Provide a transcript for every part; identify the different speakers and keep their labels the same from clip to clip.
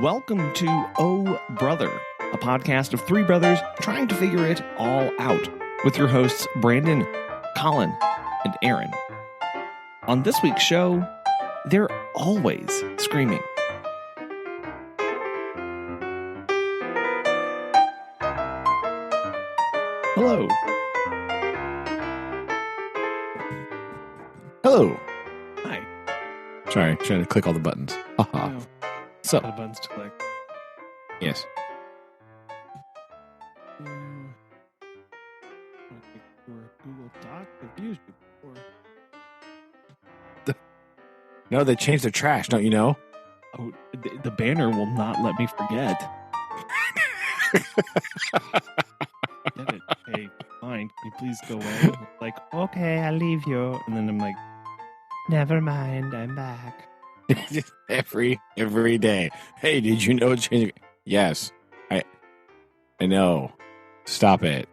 Speaker 1: Welcome to Oh Brother, a podcast of three brothers trying to figure it all out, with your hosts Brandon, Colin, and Aaron. On this week's show, they're always screaming. Hello.
Speaker 2: Hello.
Speaker 1: Hi.
Speaker 2: Sorry, trying to click all the buttons. Haha.
Speaker 1: No,
Speaker 2: So,
Speaker 1: the buttons to click.
Speaker 2: yes.
Speaker 1: Google Doc. I've used it before.
Speaker 2: No, they changed their trash, don't you know?
Speaker 1: Oh, the banner will not let me forget. Get it? Hey, fine. Can you please go away? And it's like, okay, I'll leave you. And then I'm like, never mind, I'm back.
Speaker 2: every day. Hey, did you know it's changing? Yes. I know. Stop it.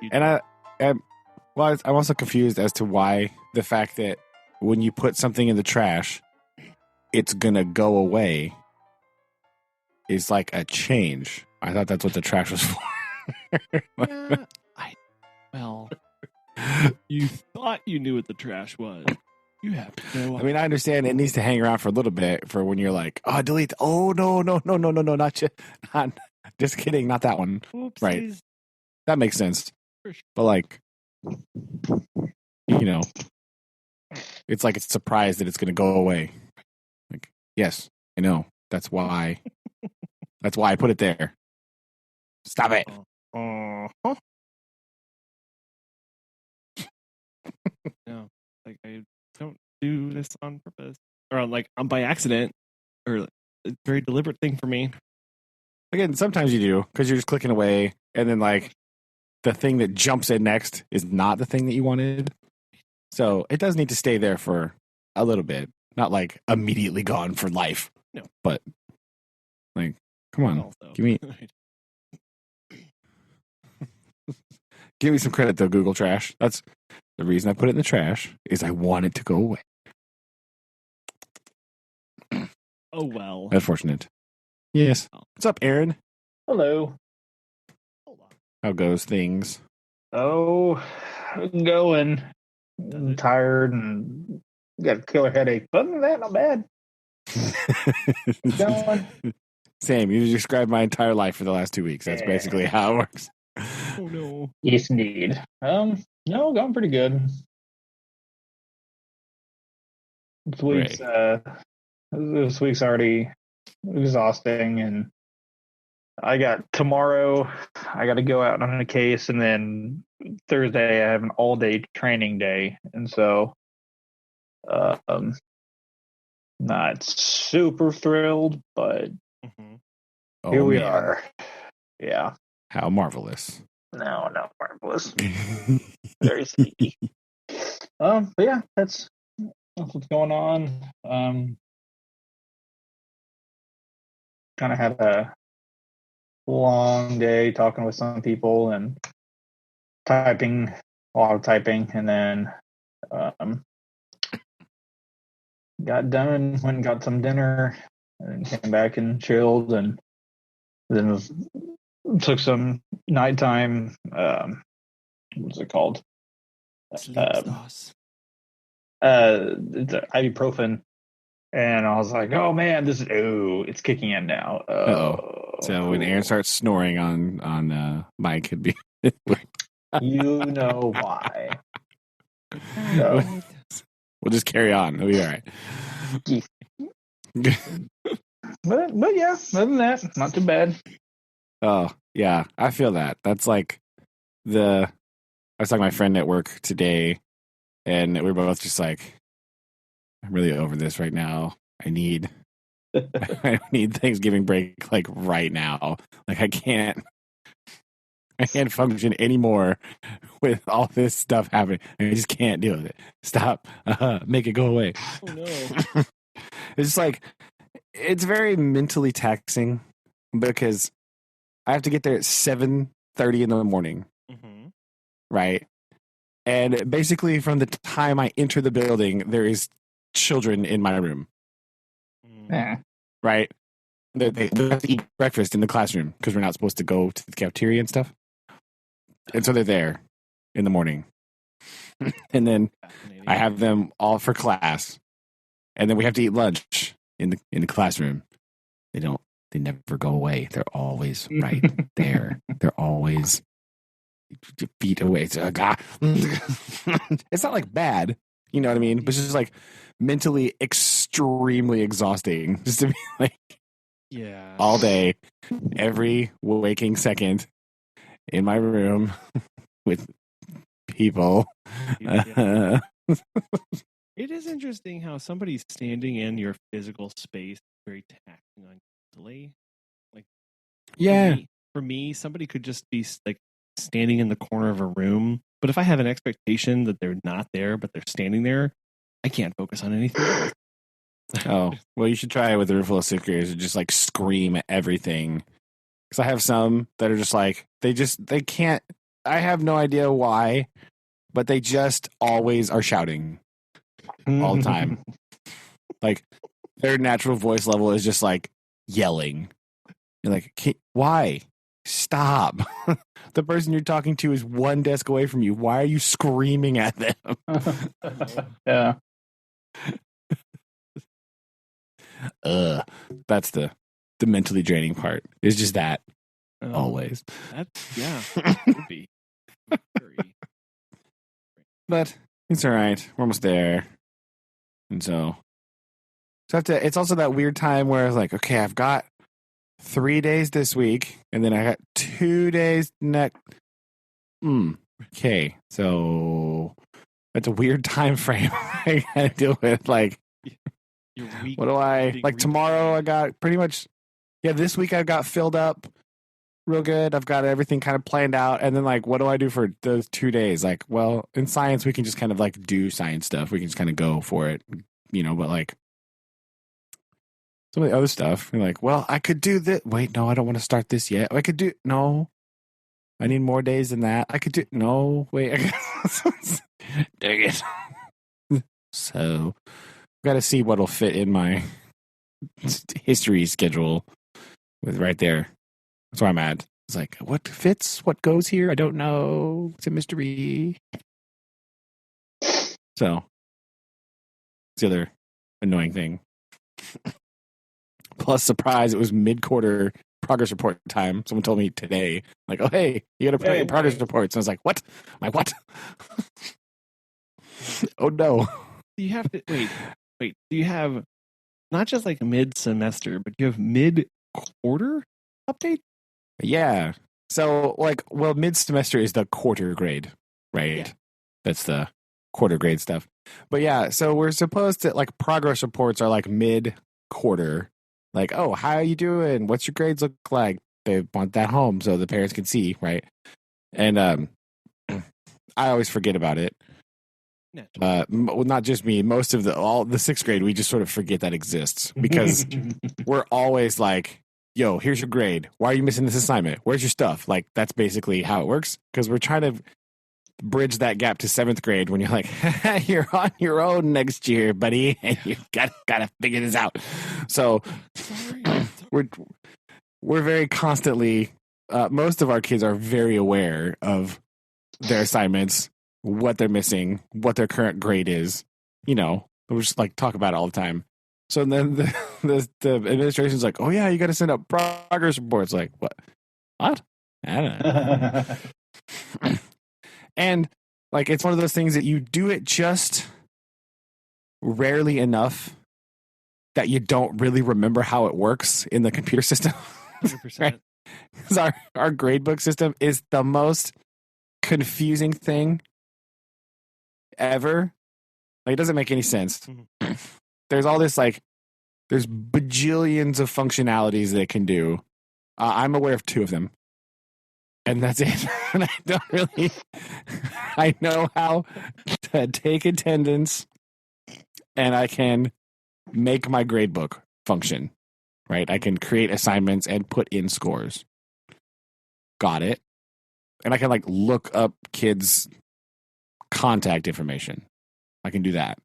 Speaker 2: And I'm also confused as to why the fact that when you put something in the trash, it's gonna go away is like a change. I thought that's what the trash was for.
Speaker 1: Well, you thought you knew what the trash was. You have no.
Speaker 2: I mean, I understand it needs to hang around for a little bit for when you're like, oh, delete. Oh, no, not you. Not, just kidding, not that one.
Speaker 1: Oopsies.
Speaker 2: Right. That makes sense.
Speaker 1: For sure.
Speaker 2: But like, you know, it's like it's surprised that it's going to go away. Like, yes, I know. That's why. That's why I put it there. Stop it.
Speaker 1: Uh-huh. No, like I don't do this on purpose, or like I'm by accident, or it's a very deliberate thing for me.
Speaker 2: Again, sometimes you do because you're just clicking away, and then like the thing that jumps in next is not the thing that you wanted. So it does need to stay there for a little bit, not like immediately gone for life.
Speaker 1: No,
Speaker 2: but like, come on,
Speaker 1: also,
Speaker 2: give me some credit though, Google Trash. That's the reason I put it in the trash is I want it to go away.
Speaker 1: Oh well.
Speaker 2: Unfortunate. Yes. What's up, Aaron?
Speaker 3: Hello.
Speaker 2: How goes things?
Speaker 3: Oh, going. I'm tired and got a killer headache. But other than that, not bad. Going.
Speaker 2: Same. You described my entire life for the last 2 weeks. That's basically how it works.
Speaker 1: Oh no.
Speaker 3: Yes, indeed. No, going pretty good. This week's already exhausting, and I got tomorrow. I got to go out on a case, and then Thursday I have an all-day training day, and so, not super thrilled, but here we are. Yeah.
Speaker 2: How marvelous.
Speaker 3: No, not marvelous. Very sneaky. But yeah, that's what's going on. Kind of had a long day talking with some people and a lot of typing, and then got done, went and got some dinner, and came back and chilled, and then took some nighttime. What's it called? It's ibuprofen, and I was like, "Oh man, it's kicking in now."
Speaker 2: So when Aaron starts snoring on Mike, it'd be
Speaker 3: you know why. So,
Speaker 2: we'll just carry on. It'll be all right.
Speaker 3: but yeah, other than that, not too bad.
Speaker 2: Oh yeah, I feel that. That's like I was talking to my friend at work today, and we were both just like, I'm really over this right now. I need Thanksgiving break like right now. Like I can't function anymore with all this stuff happening. I just can't deal with it. Stop. Make it go away.
Speaker 1: Oh no.
Speaker 2: It's just like, it's very mentally taxing because I have to get there at 7:30 in the morning.
Speaker 1: Mm-hmm.
Speaker 2: Right. And basically from the time I enter the building, there is children in my room.
Speaker 3: Yeah.
Speaker 2: right? They have to eat breakfast in the classroom because we're not supposed to go to the cafeteria and stuff. And so they're there in the morning. And then I have them all for class. And then we have to eat lunch in the classroom. They never go away. They're always right there. They're always feet away. It's not like bad, you know what I mean? But it's just like mentally extremely exhausting just to be like all day, every waking second in my room with people.
Speaker 1: It is interesting how somebody's standing in your physical space very taxing on mentally. Like, for me, somebody could just be like standing in the corner of a room. But if I have an expectation that they're not there, but they're standing there, I can't focus on anything else.
Speaker 2: Oh, well, you should try it with a room full of sixth graders and just like scream at everything. Because I have some that are just like, they can't, I have no idea why, but they just always are shouting all the time. Like, their natural voice level is just like yelling. You're like, why? Stop. The person you're talking to is one desk away from you. Why are you screaming at them?
Speaker 3: Yeah.
Speaker 2: That's the mentally draining part. It's just that. Always.
Speaker 1: Would be very...
Speaker 2: But it's all right. We're almost there. And so it's also that weird time where it's like, okay, I've got 3 days this week, and then I got 2 days next. Okay, so that's a weird time frame I gotta deal with. Like, what do I like? Tomorrow I got pretty much. Yeah, this week I've got filled up real good. I've got everything kind of planned out, and then like, what do I do for those 2 days? Like, well, in science we can just kind of like do science stuff. We can just kind of go for it, you know. But like, some of the other stuff, you're like, well, I could do this. Wait, no, I don't want to start this yet. I could do no. I need more days than that. I could do no. Wait, dang it. So, got to see what'll fit in my history schedule with right there. That's where I'm at. It's like, what fits? What goes here? I don't know. It's a mystery. So, it's the other annoying thing. Plus, surprise, it was mid-quarter progress report time. Someone told me today, like, oh, hey, you got to put out your progress reports. And I was like, what? I'm like, what? Oh, no.
Speaker 1: You have to, wait, do you have not just like mid-semester, but you have mid-quarter update?
Speaker 2: Yeah. So, like, well, mid-semester is the quarter grade, right? Yeah. That's the quarter grade stuff. But yeah, so we're supposed to, like, progress reports are like mid-quarter. Like, oh, how are you doing? What's your grades look like? They want that home so the parents can see, right? And I always forget about it. Well, not just me. Most of all the sixth grade, we just sort of forget that exists because we're always like, yo, here's your grade. Why are you missing this assignment? Where's your stuff? Like, that's basically how it works because we're trying to bridge that gap to seventh grade when you're like, you're on your own next year, buddy, and you gotta figure this out. So we're very constantly. Most of our kids are very aware of their assignments, what they're missing, what their current grade is. You know, we just like talk about it all the time. So then the administration's like, oh yeah, you got to send out progress reports. Like, what? I don't know. And like, it's one of those things that you do it just rarely enough that you don't really remember how it works in the computer system.
Speaker 1: 100%.
Speaker 2: Right? Because our gradebook system is the most confusing thing ever. Like, it doesn't make any sense. Mm-hmm. There's all this, like, there's bajillions of functionalities that it can do. I'm aware of 2 of them. And that's it. And I don't really, I know how to take attendance and I can make my gradebook function, right? I can create assignments and put in scores. Got it. And I can like look up kids' contact information. I can do that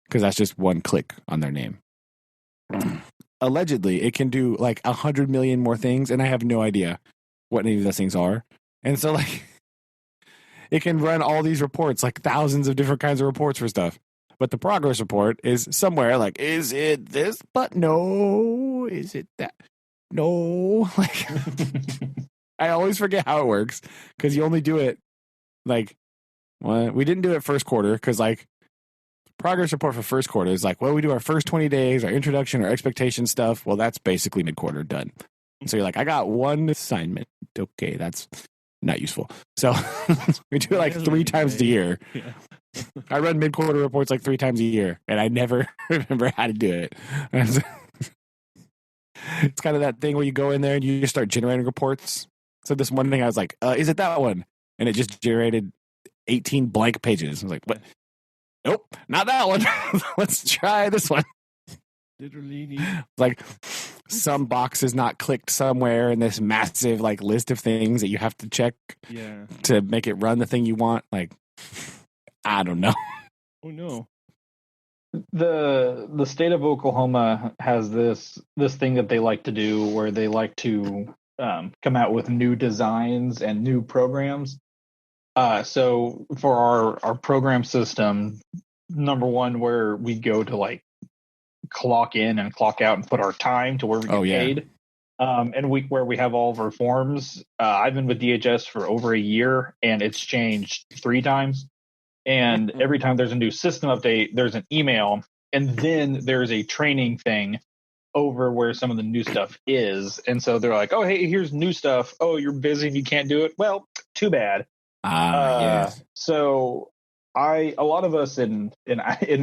Speaker 2: because that's just one click on their name. allegedly it can do like 100 million more things, and I have no idea what any of those things are. And so like it can run all these reports, like thousands of different kinds of reports for stuff. But the progress report is somewhere like, is it this? But no. Is it that? No. Like, I always forget how it works because you only do it like, well, we didn't do it first quarter because like progress report for first quarter is like, well, we do our first 20 days, our introduction, our expectation stuff. Well, that's basically mid-quarter done. So you're like, I got one assignment. Okay, that's not useful. So we do it like 3 times a year.
Speaker 1: Yeah.
Speaker 2: I run mid-quarter reports like 3 times a year, and I never remember how to do it. It's kind of that thing where you go in there and you just start generating reports. So this one thing I was like, is it that one? And it just generated 18 blank pages. I was like, what? Nope, not that one. Let's try this one.
Speaker 1: Literally.
Speaker 2: Like some box is not clicked somewhere in this massive like list of things that you have to check to make it run the thing you want. Like, I don't know.
Speaker 1: Oh no.
Speaker 3: The state of Oklahoma has this thing that they like to do where they like to come out with new designs and new programs. So for our program system, number one, where we go to like clock in and clock out and put our time to where we get paid. And where we have all of our forms. I've been with DHS for over a year, and it's changed 3 times. And every time there's a new system update, there's an email, and then there's a training thing over where some of the new stuff is. And so they're like, oh, hey, here's new stuff. Oh, you're busy and you can't do it. Well, too bad.
Speaker 2: Yes.
Speaker 3: So a lot of us in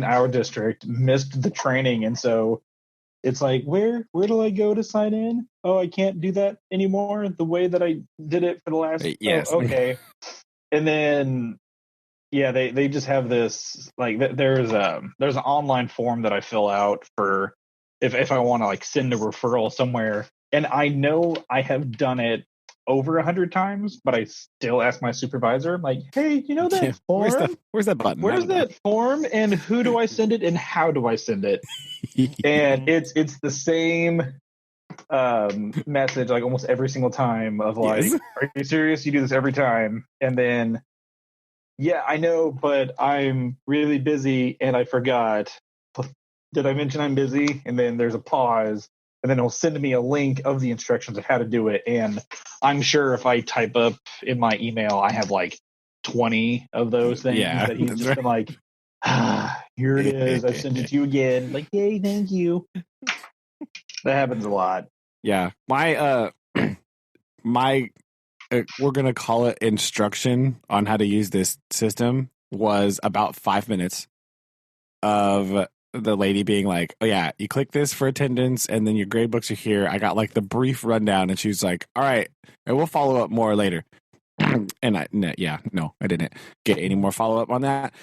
Speaker 3: our district missed the training. And so it's like, where do I go to sign in? Oh, I can't do that anymore the way that I did it for the last.
Speaker 2: Yes.
Speaker 3: Oh, okay. And then, yeah, they just have this, like, there's an online form that I fill out for if I want to like send a referral somewhere. And I know I have done it over 100 times, but I still ask my supervisor, I'm like, hey, you know that form?
Speaker 2: Where's that button?
Speaker 3: Where's that form? And who do I send it? And how do I send it? And it's the same message like almost every single time of like, yes. Are you serious? You do this every time. And then, yeah, I know, but I'm really busy and I forgot. Did I mention I'm busy? And then there's a pause. And then he'll send me a link of the instructions of how to do it. And I'm sure if I type up in my email, I have like 20 of those things that he's just been like, here it is. I sent it to you again. Like, yay, thank you. That happens a lot.
Speaker 2: Yeah. My we're going to call it instruction on how to use this system was about 5 minutes of the lady being like, oh yeah, you click this for attendance and then your grade books are here. I got like the brief rundown and she's like, all right, and we'll follow up more later. And I didn't get any more follow up on that.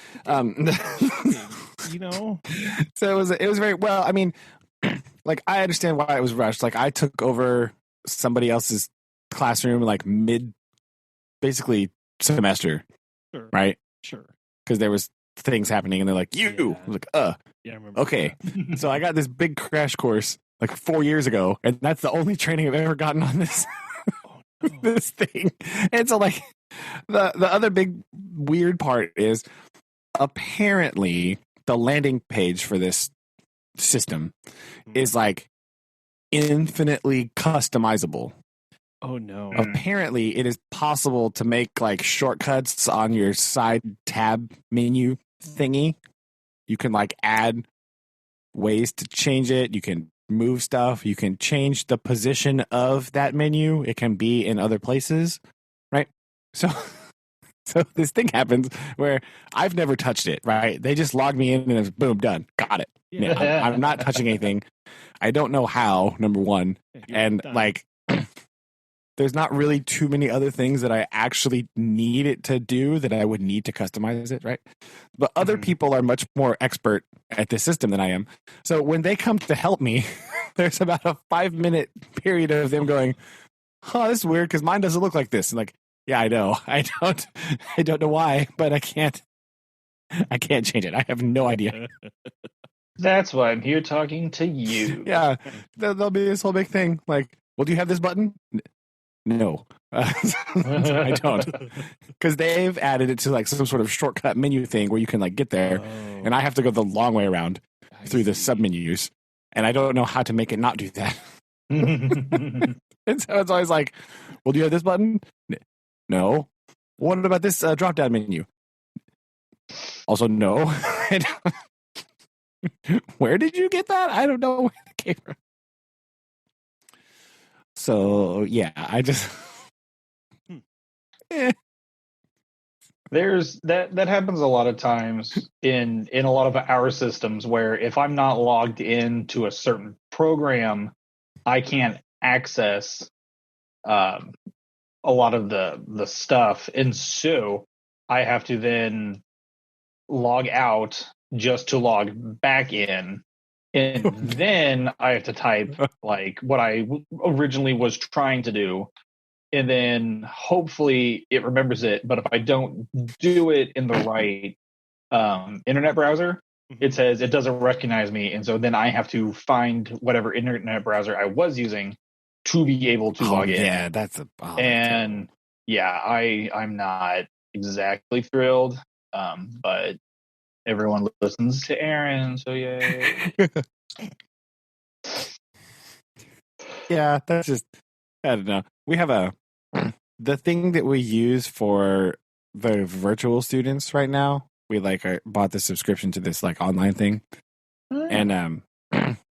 Speaker 2: So it was very well. I mean, like I understand why it was rushed. Like I took over somebody else's classroom like basically semester,
Speaker 1: sure.
Speaker 2: Right?
Speaker 1: Sure.
Speaker 2: Because there was things happening and they're like, I was like,
Speaker 1: yeah, I remember.
Speaker 2: Okay. So I got this big crash course like 4 years ago, and that's the only training I've ever gotten on this this thing. And so like the other big weird part is apparently the landing page for this system is like infinitely customizable.
Speaker 1: Oh no.
Speaker 2: Apparently it is possible to make like shortcuts on your side tab menu thingy. You can like add ways to change it. You can move stuff. You can change the position of that menu. It can be in other places, right? So this thing happens where I've never touched it, right? They just log me in and it's boom, done. Got it. Yeah, I'm not touching anything. I don't know how, number one. And like, there's not really too many other things that I actually need it to do that I would need to customize it, right? But other people are much more expert at this system than I am. So when they come to help me, there's about a 5-minute period of them going, oh, this is weird because mine doesn't look like this. And like, yeah, I know. I don't know why, but I can't change it. I have no idea.
Speaker 3: That's why I'm here talking to you.
Speaker 2: Yeah, there'll be this whole big thing. Like, well, do you have this button? No, I don't, because they've added it to like some sort of shortcut menu thing where you can like get there, and I have to go the long way around through the sub menus, and I don't know how to make it not do that. And so it's always like, well, do you have this button? No. What about this drop down menu? Also, no. Where did you get that? I don't know where it came from. So yeah, I just
Speaker 3: There's that happens a lot of times in a lot of our systems where if I'm not logged in to a certain program, I can't access a lot of the stuff, and so I have to then log out just to log back in, and then I have to type like what I originally was trying to do, and then hopefully it remembers it. But if I don't do it in the right internet browser, it says it doesn't recognize me, and so then I have to find whatever internet browser I was using to be able to log in.
Speaker 2: Yeah, that's
Speaker 3: and yeah, I'm not exactly thrilled, but everyone listens to Aaron, so yay.
Speaker 2: Yeah, that's just, I don't know. We have the thing that we use for the virtual students right now. We like bought the subscription to this like online thing, and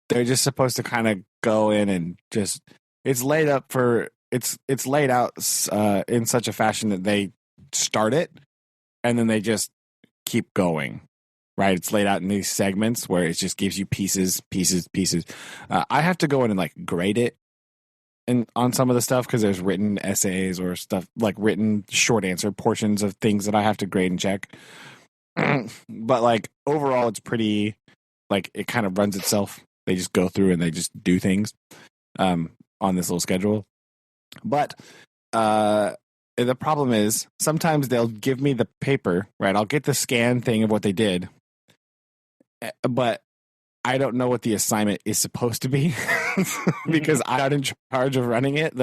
Speaker 2: they're just supposed to kind of go in and just it's laid out in such a fashion that they start it and then they just keep going. Right, it's laid out in these segments where it just gives you pieces. I have to go in and like grade it, and on some of the stuff because there's written essays or stuff like written short answer portions of things that I have to grade and check. But like overall, it's pretty like it kind of runs itself. They just go through and they just do things on this little schedule. But the problem is sometimes they'll give me the paper. Right, I'll get the scan thing of what they did. But I don't know what the assignment is supposed to be because I'm not in charge of running it.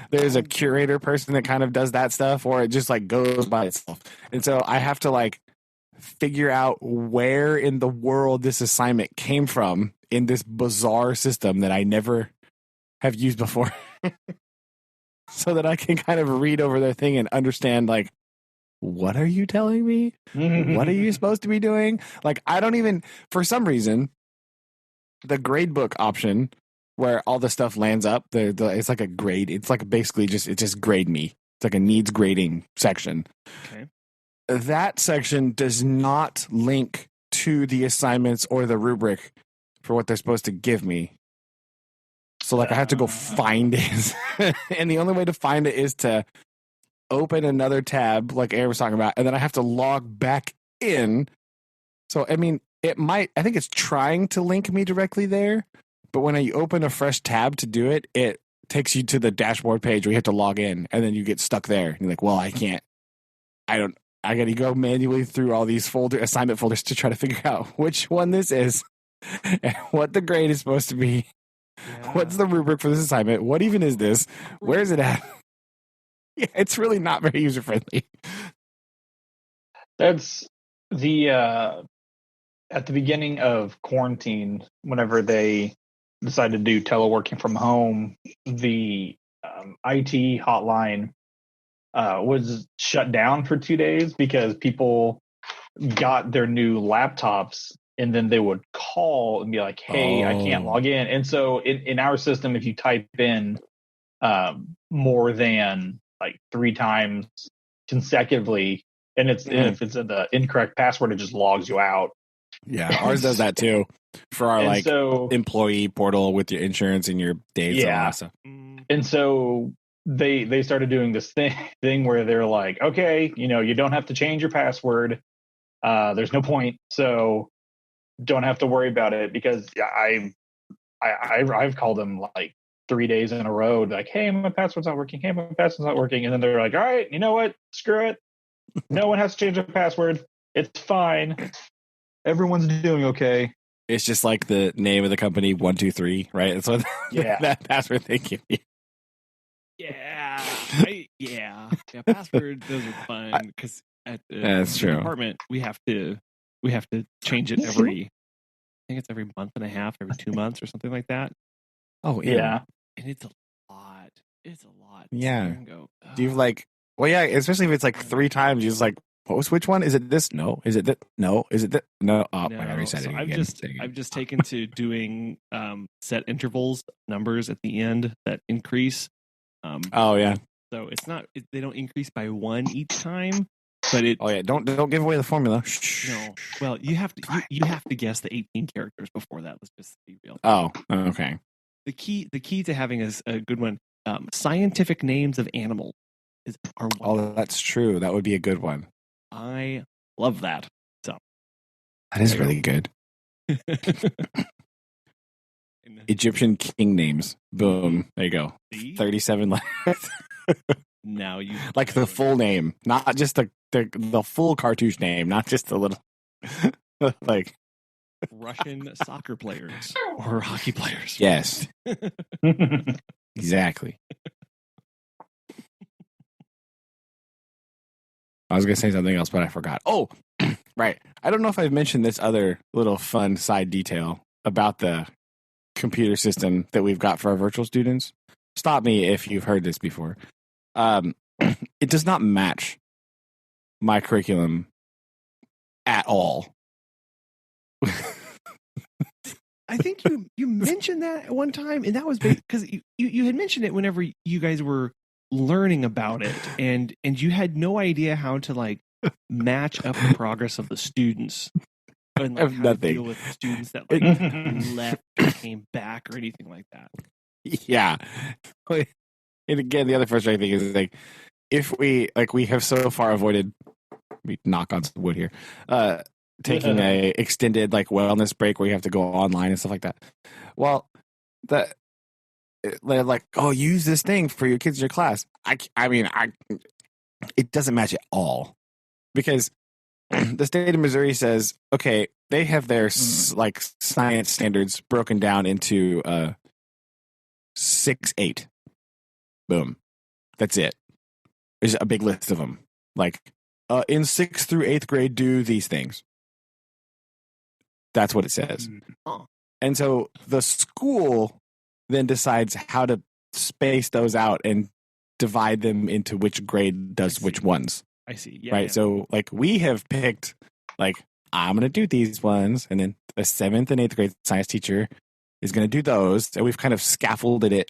Speaker 2: There's a curator person that kind of does that stuff, or it just like goes by itself. And so I have to like figure out where in the world this assignment came from in this bizarre system that I never have used before so that I can kind of read over their thing and understand like, what are you telling me? What are you supposed to be doing? Like, I don't even, for some reason, the gradebook option where all the stuff lands up, it's like a grade. It's like basically it just grade me. It's like a needs grading section.
Speaker 1: Okay.
Speaker 2: That section does not link to the assignments or the rubric for what they're supposed to give me. So like I have to go find it. And the only way to find it is to open another tab like Aaron was talking about, and then I have to log back in. So, I mean, I think it's trying to link me directly there, but when I open a fresh tab to do it, it takes you to the dashboard page where you have to log in, and then you get stuck there. And you're like, well, I got to go manually through all these assignment folders to try to figure out which one this is and what the grade is supposed to be. Yeah. What's the rubric for this assignment? What even is this? Where is it at? Yeah, it's really not very user friendly.
Speaker 3: That's the at the beginning of quarantine, whenever they decided to do teleworking from home, the IT hotline was shut down for 2 days because people got their new laptops and then they would call and be like, hey, I can't log in. And so in our system, if you type in more than like 3 times consecutively, and if it's the incorrect password, it just logs you out.
Speaker 2: Yeah, ours does that too for our employee portal with your insurance and your dates and all that stuff.
Speaker 3: And so they started doing this thing where they're like, okay, you don't have to change your password. There's no point, so don't have to worry about it, because I've called them like 3 days in a row, like, hey, my password's not working. Hey, my password's not working. And then they're like, all right, you know what? Screw it. No one has to change their password. It's fine. Everyone's doing okay.
Speaker 2: It's just like the name of the company 123, right? That's what that's what they give you.
Speaker 1: Yeah. Password, those are fun because at
Speaker 2: That's
Speaker 1: the
Speaker 2: true.
Speaker 1: department we have to change it every. I think it's every month and a half, every 2 months or something like that.
Speaker 2: Oh
Speaker 3: Yeah.
Speaker 1: And it's a lot. It's a lot.
Speaker 2: Yeah.
Speaker 1: And go,
Speaker 2: Do you like? Well, yeah. Especially if it's like 3 times, you're just like, which one is it? This? No. Is it that? No. Is it that? No. Oh,
Speaker 1: no.
Speaker 2: I already said
Speaker 1: So
Speaker 2: it
Speaker 1: I've
Speaker 2: again.
Speaker 1: just taken to doing set intervals, numbers at the end that increase.
Speaker 2: Oh yeah.
Speaker 1: So it's not they don't increase by 1 each time, but it.
Speaker 2: Oh yeah. Don't give away the formula.
Speaker 1: No. Well, you have to guess the 18 characters before that. Let's just be real.
Speaker 2: Oh, okay.
Speaker 1: The key to having a good one. Scientific names of animals are one.
Speaker 2: Oh, that's true. That would be a good one.
Speaker 1: I love that. So
Speaker 2: that is really good. Egyptian king names. Boom. There you go.
Speaker 1: See?
Speaker 2: 37 letters.
Speaker 1: Now you
Speaker 2: like the full name, not just the full cartouche name, not just the little like
Speaker 1: Russian soccer players or hockey players.
Speaker 2: Yes. Exactly. I was going to say something else, but I forgot. Oh, right. I don't know if I've mentioned this other little fun side detail about the computer system that we've got for our virtual students. Stop me if you've heard this before. It does not match my curriculum at all.
Speaker 1: I think you mentioned that at one time, and that was because you had mentioned it whenever you guys were learning about it, and you had no idea how to like match up the progress of the students and like, how to deal with students that like left or came back or anything like that.
Speaker 2: Yeah. And again, the other frustrating thing is like if we have so far avoided, we knock on some wood here, taking a extended like wellness break where you have to go online and stuff like that. Well, they're like, oh, use this thing for your kids in your class. I mean, it doesn't match at all because the state of Missouri says, okay, they have their like science standards broken down into 6, 8. Boom. That's it. There's a big list of them. Like, in 6th through 8th grade, do these things. That's what it says. And so the school then decides how to space those out and divide them into which grade does which ones.
Speaker 1: I see. Yeah,
Speaker 2: right.
Speaker 1: Yeah.
Speaker 2: So like we have picked like, I'm going to do these ones. And then the 7th and 8th grade science teacher is going to do those. And we've kind of scaffolded it.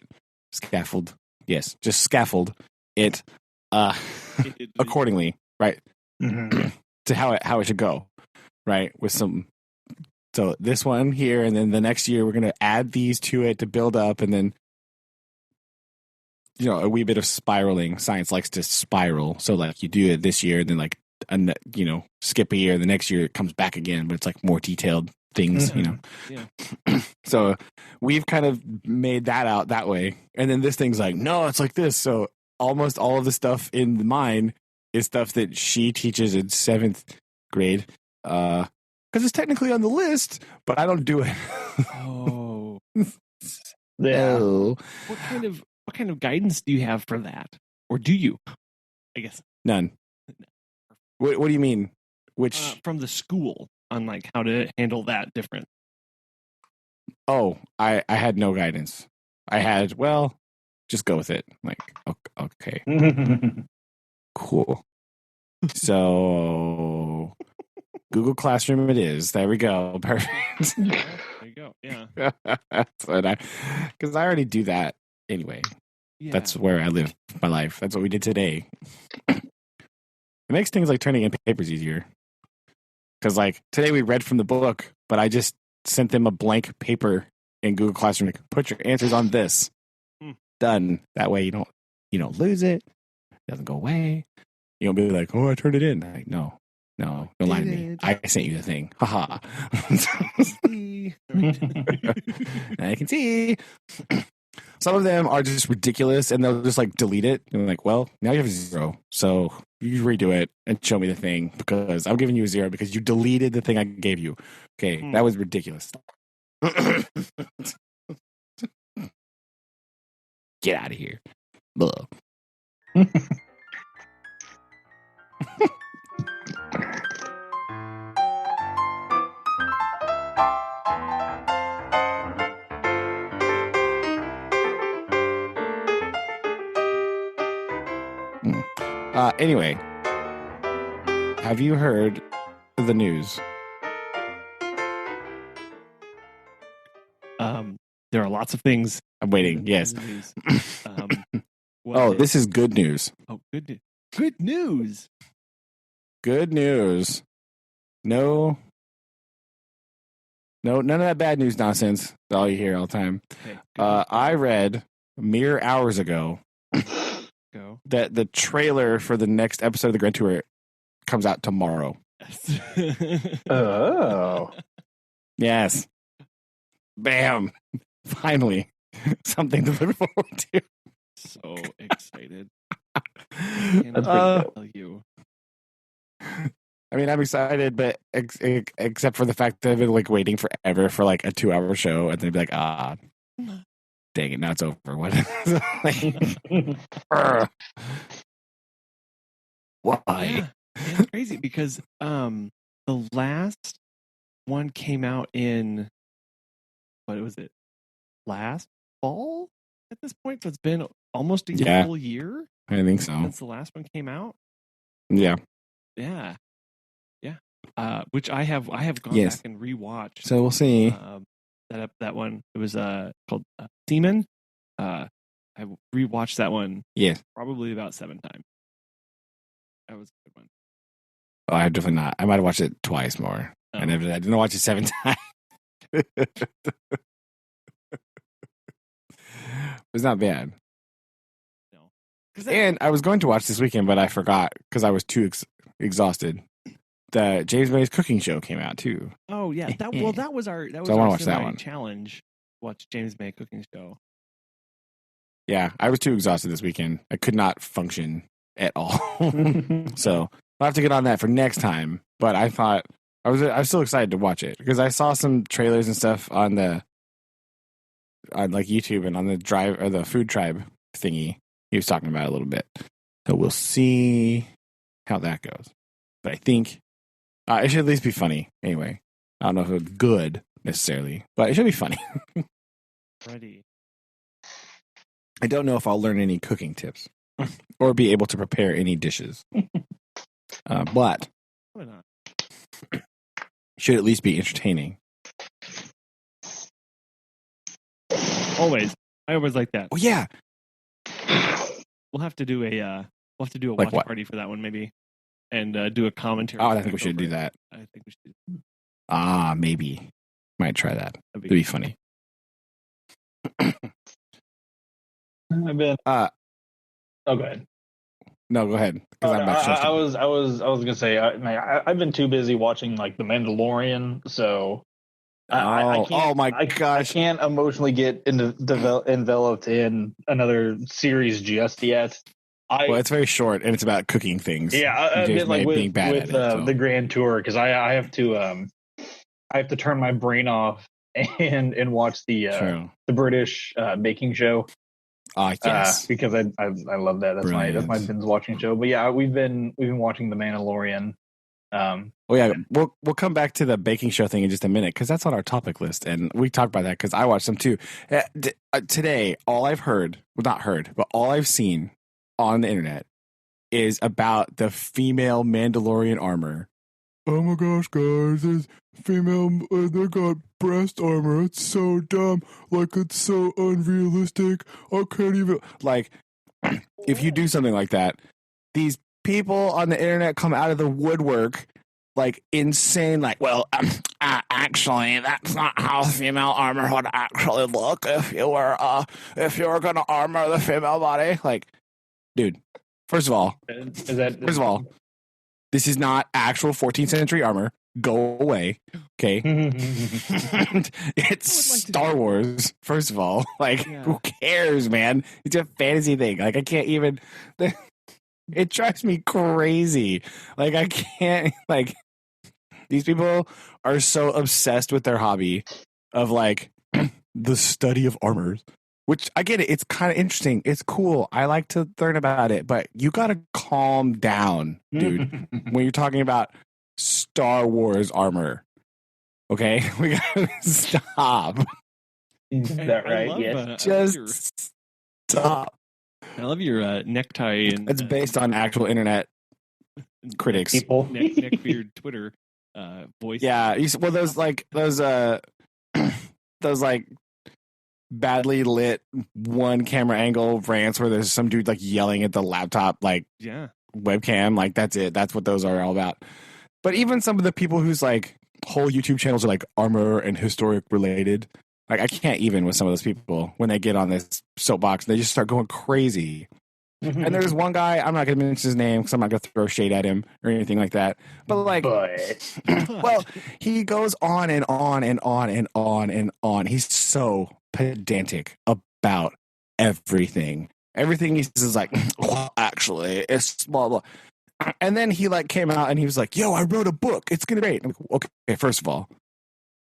Speaker 2: Yes. Just scaffold it accordingly. Right.
Speaker 3: Mm-hmm.
Speaker 2: To how it should go. Right. With some. So this one here, and then the next year we're going to add these to it to build up, and then, you know, a wee bit of spiraling. Science likes to spiral. So like you do it this year, then like, you know, skip a year, the next year it comes back again, but it's like more detailed things, you know.
Speaker 1: Yeah.
Speaker 2: So we've kind of made that out that way. And then this thing's like, no, it's like this. So almost all of the stuff in mine is stuff that she teaches in 7th grade. Because it's technically on the list, but I don't do it.
Speaker 1: Oh,
Speaker 3: Yeah.
Speaker 2: Oh.
Speaker 1: what kind of guidance do you have for that, or do you? I guess
Speaker 2: None. What do you mean? Which?
Speaker 1: From the school on like how to handle that different.
Speaker 2: Oh, I had no guidance. I had, well, just go with it. Like, okay, cool. So Google Classroom it is. There we go. Perfect.
Speaker 1: There you go. Yeah.
Speaker 2: Because I already do that anyway.
Speaker 1: Yeah.
Speaker 2: That's where I live my life. That's what we did today. It makes things like turning in papers easier. Because like today we read from the book, but I just sent them a blank paper in Google Classroom. Like, put your answers on this. Done. That way you don't lose it. It doesn't go away. You don't be like, oh, I turned it in. Like, no, don't lie to me. I sent you the thing. Haha. I can see. Some of them are just ridiculous, and they'll just like delete it. And I'm like, well, now you have 0. So You redo it and show me the thing because I'm giving you a 0 because you deleted the thing I gave you. Okay, that was ridiculous. Get out of here. Ugh. Anyway, have you heard the news?
Speaker 1: There are lots of things.
Speaker 2: I'm waiting. Yes.
Speaker 1: Well,
Speaker 2: this is good news.
Speaker 1: Oh, good news.
Speaker 2: Good news. No, none of that bad news nonsense. That's all you hear all the time.
Speaker 1: Okay,
Speaker 2: I read mere hours ago that the trailer for the next episode of the Grand Tour comes out tomorrow.
Speaker 3: Oh.
Speaker 2: Yes. Bam. Finally. Something to look forward to.
Speaker 1: So excited.
Speaker 3: That's
Speaker 1: tell you.
Speaker 2: I mean, I'm excited, but except for the fact that I've been like waiting forever for like a 2-hour show, and then be like, dang it, now it's over. What? Why?
Speaker 1: Yeah, it's crazy because the last one came out in what was it? Last fall at this point, so it's been almost a full year.
Speaker 2: I think so.
Speaker 1: Since the last one came out.
Speaker 2: Yeah.
Speaker 1: Which I have gone back and rewatched.
Speaker 2: So we'll see.
Speaker 1: That one. It was called Seaman. I rewatched that one.
Speaker 2: Yes.
Speaker 1: Probably about 7 times. That was a good one.
Speaker 2: Oh, I definitely not. I might have watched it twice more.
Speaker 1: Oh.
Speaker 2: I didn't watch it 7 times. It's not bad.
Speaker 1: No.
Speaker 2: And I was going to watch this weekend, but I forgot because I was too exhausted. The James May's cooking show came out too.
Speaker 1: Oh yeah, that was our
Speaker 2: watch that one.
Speaker 1: challenge. Watch James May cooking show.
Speaker 2: Yeah, I was too exhausted this weekend. I could not function at all. So I'll have to get on that for next time. But I thought I was still excited to watch it because I saw some trailers and stuff on like YouTube and on the drive or the food tribe thingy. He was talking about it a little bit. So we'll see how that goes. But I think it should at least be funny. Anyway, I don't know if it's good necessarily, but it should be funny.
Speaker 1: Ready.
Speaker 2: I don't know if I'll learn any cooking tips or be able to prepare any dishes. But
Speaker 1: Why not?
Speaker 2: Should at least be entertaining.
Speaker 1: Always. I always like that.
Speaker 2: Oh yeah.
Speaker 1: We'll have to do a watch party for that one maybe, and do a commentary.
Speaker 2: Oh, I think we should do that.
Speaker 1: I think we should.
Speaker 2: Maybe might try that. It'd be funny.
Speaker 3: I've been. Oh, go ahead.
Speaker 2: No, go ahead. Because
Speaker 3: I was gonna say I've been too busy watching like the Mandalorian, so I can't, I can't emotionally get enveloped in another series just yet.
Speaker 2: Well, it's very short and it's about cooking things.
Speaker 3: Yeah, a bit like with,
Speaker 2: being bad
Speaker 3: with
Speaker 2: at it, so.
Speaker 3: the Grand Tour because I have to turn my brain off and watch the British baking show.
Speaker 2: Yes,
Speaker 3: because I love that. That's my binge watching show. But yeah, we've been watching The Mandalorian.
Speaker 2: We'll come back to the baking show thing in just a minute because that's on our topic list, and we talked about that because I watched them too. Today, all I've all I've seen on the internet is about the female Mandalorian armor. Oh my gosh, guys, there's female, they got breast armor. It's so dumb. Like, it's so unrealistic. I can't even, like, if you do something like that, these people on the internet come out of the woodwork, like, insane, like, well, actually, that's not how female armor would actually look if you were going to armor the female body. Like, dude, first of all, this is not actual 14th century armor. Go away. Okay. It's Star Wars, first of all. Like, who cares, man? It's a fantasy thing. Like, I can't even. It drives me crazy. Like, I can't, like, these people are so obsessed with their hobby of, like, the study of armors, which I get it. It's kind of interesting. It's cool. I like to learn about it, but you got to calm down, dude, when you're talking about Star Wars armor. Okay? We got to stop.
Speaker 3: Is that right?
Speaker 1: I love,
Speaker 3: Yes.
Speaker 2: Just stop.
Speaker 1: I love your necktie. And
Speaker 2: It's based on actual internet critics.
Speaker 3: People.
Speaker 1: Neckbeard Twitter voice.
Speaker 2: Yeah. Well, those like badly lit one camera angle rants where there's some dude like yelling at the laptop like webcam, like that's it. That's what those are all about. But even some of the people whose like whole YouTube channels are like armor and historic related, like I can't even with some of those people when they get on this soapbox, they just start going crazy. And there's one guy, I'm not going to mention his name because I'm not going to throw shade at him or anything like that. But like, well, he goes on and on and on and on and on. He's so pedantic about everything. Everything he says is like, well, actually, it's blah, blah. And then he like came out and he was like, yo, I wrote a book. It's going to be great. I'm like, okay, first of all,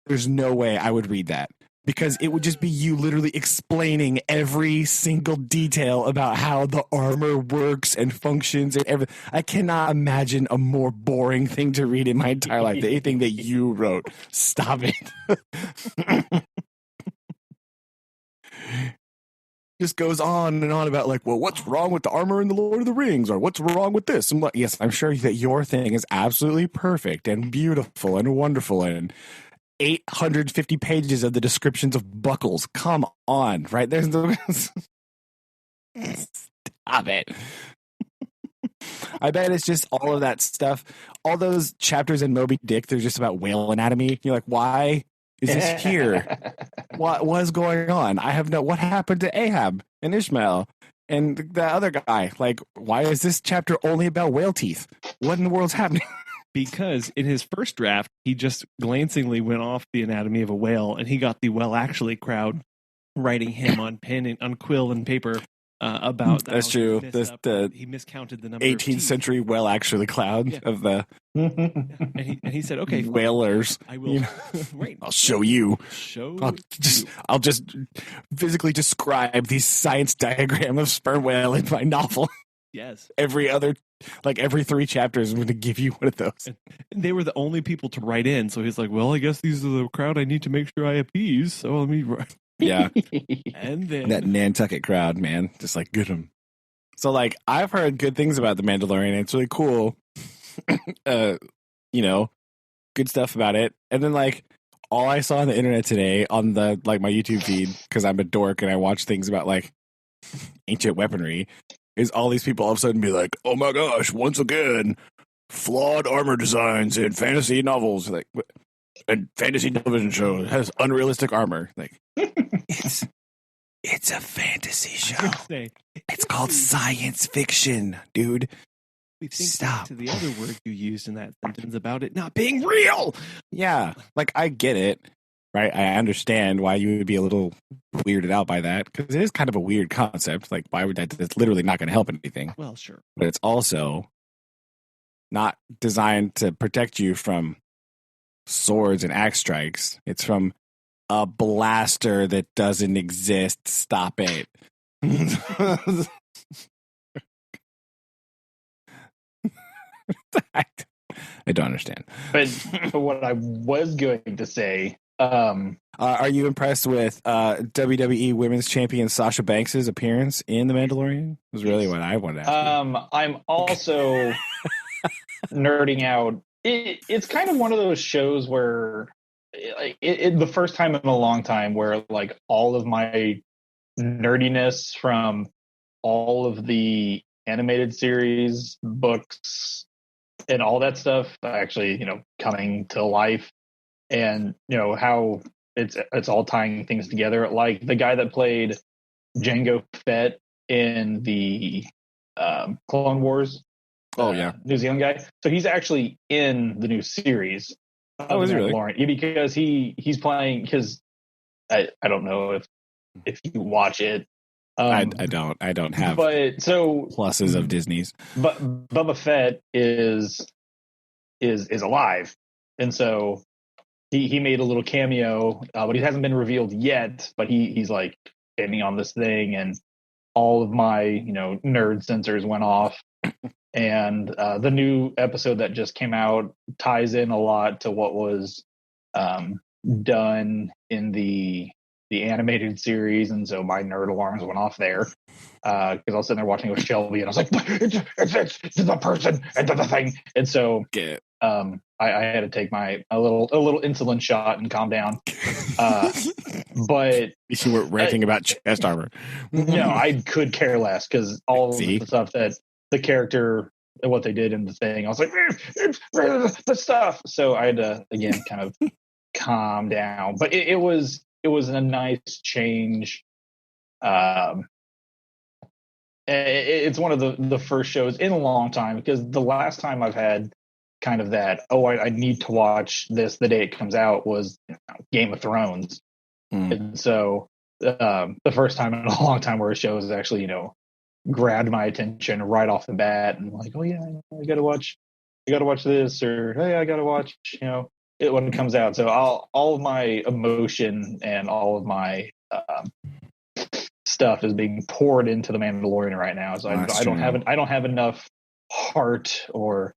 Speaker 2: there's no way I would read that. Because it would just be you literally explaining every single detail about how the armor works and functions and everything. I cannot imagine a more boring thing to read in my entire life than anything that you wrote. Stop it. Just goes on and on about like, well, what's wrong with the armor in the Lord of the Rings, or what's wrong with this? And like, yes, I'm sure that your thing is absolutely perfect and beautiful and wonderful and 850 pages of the descriptions of buckles. Come on, right? There's no stop it. I bet it's just all of that stuff. All those chapters in Moby Dick, they're just about whale anatomy. You're like, why is this here? What was going on? I have no. What happened to Ahab and Ishmael and the other guy? Like, why is this chapter only about whale teeth? What in the world's happening?
Speaker 1: Because in his first draft, he just glancingly went off the anatomy of a whale, and he got the well actually crowd writing him on pen and on quill and paper about that.
Speaker 2: That's true.
Speaker 1: He miscounted the number.
Speaker 2: 18th century well actually cloud of the.
Speaker 1: And he said, "Okay,
Speaker 2: whalers.
Speaker 1: I will. You know, right,
Speaker 2: I'll show you. I'll just physically describe the science diagram of sperm whale in my novel."
Speaker 1: Yes.
Speaker 2: Every 3 chapters, I'm going to give you one of those.
Speaker 1: And they were the only people to write in. So he's like, well, I guess these are the crowd I need to make sure I appease. So let me write.
Speaker 2: Yeah.
Speaker 1: And then
Speaker 2: that Nantucket crowd, man, just like good them. So like, I've heard good things about the Mandalorian. It's really cool. You know, good stuff about it. And then like, all I saw on the internet today on the like my YouTube feed, because I'm a dork and I watch things about like ancient weaponry, is all these people all of a sudden be like, oh my gosh, once again, flawed armor designs in fantasy novels, like, and fantasy television show has unrealistic armor. Like, it's a fantasy show. It's called science fiction, dude. Stop.
Speaker 1: To the other word you used in that sentence about it not being real.
Speaker 2: Yeah, like I get it. Right, I understand why you would be a little weirded out by that, because it is kind of a weird concept. Like, why would that? It's literally not going to help anything.
Speaker 1: Well, sure,
Speaker 2: but it's also not designed to protect you from swords and axe strikes. It's from a blaster that doesn't exist. Stop it. I don't understand.
Speaker 3: But what I was going to say.
Speaker 2: Are you impressed with WWE Women's Champion Sasha Banks' appearance in The Mandalorian? Was really what I wanted to ask you.
Speaker 3: I'm also nerding out. It's kind of one of those shows where the first time in a long time where like all of my nerdiness from all of the animated series, books, and all that stuff actually, coming to life. And how it's all tying things together. Like the guy that played Jango Fett in the Clone Wars.
Speaker 2: Oh yeah,
Speaker 3: New Zealand guy. So he's actually in the new series.
Speaker 2: Oh, is he really?
Speaker 3: Yeah, because he's playing. Because I don't know if you watch it.
Speaker 2: I don't have
Speaker 3: but so
Speaker 2: pluses of Disney's.
Speaker 3: But Boba Fett is alive, and so he made a little cameo, but he hasn't been revealed yet. But he's like standing on this thing, and all of my nerd sensors went off. And the new episode that just came out ties in a lot to what was done in the animated series, and so my nerd alarms went off there because I was sitting there watching with Shelby, and I was like, "It's the person and the thing," and so I had to take a little insulin shot and calm down. But
Speaker 2: you weren't ranting about chest armor.
Speaker 3: No, I could care less because all of the stuff that the character and what they did in the thing, I was like, the stuff. So I had to again kind of calm down. But it was a nice change. It's one of the first shows in a long time, because the last time I've had kind of that, I need to watch this the day it comes out, was Game of Thrones. And so the first time in a long time where a show has actually, grabbed my attention right off the bat, and like, oh yeah, I gotta watch this, or hey, I gotta watch, it when it comes out. So all of my emotion and all of my stuff is being poured into the Mandalorian right now. So I don't have enough heart or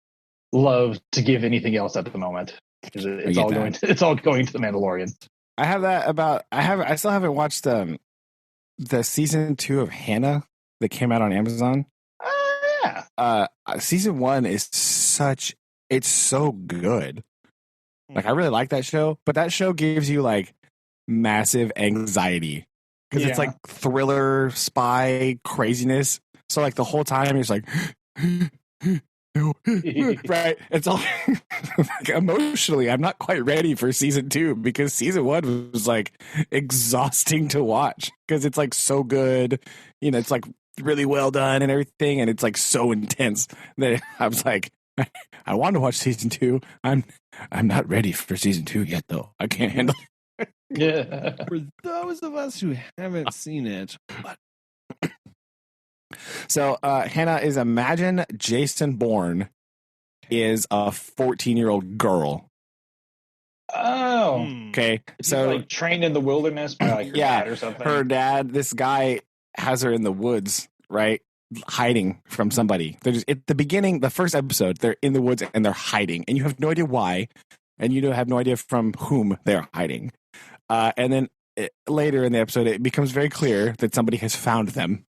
Speaker 3: love to give anything else at the moment. It's all going to the Mandalorian.
Speaker 2: I have that I still haven't watched the season 2 of Hannah that came out on Amazon.
Speaker 3: Yeah.
Speaker 2: Season 1 is it's so good. Like, I really like that show, but that show gives you like massive anxiety because it's like thriller, spy craziness. So like the whole time you're just like, right? It's all like, emotionally, I'm not quite ready for season 2 because season 1 was like exhausting to watch because it's like so good. It's like really well done and everything, and it's like so intense that I was like, I want to watch season 2. I'm not ready for season 2 yet, though. I can't handle it.
Speaker 3: Yeah.
Speaker 1: For those of us who haven't seen it,
Speaker 2: so Hannah is, imagine Jason Bourne is a 14-year-old girl.
Speaker 3: Oh.
Speaker 2: Okay. So
Speaker 3: like trained in the wilderness by like her dad or something.
Speaker 2: Her dad, this guy has her in the woods, right? Hiding from somebody. They're just at the beginning, the first episode, they're in the woods and they're hiding, and you have no idea why, and you have no idea from whom they're hiding. And then later in the episode, it becomes very clear that somebody has found them,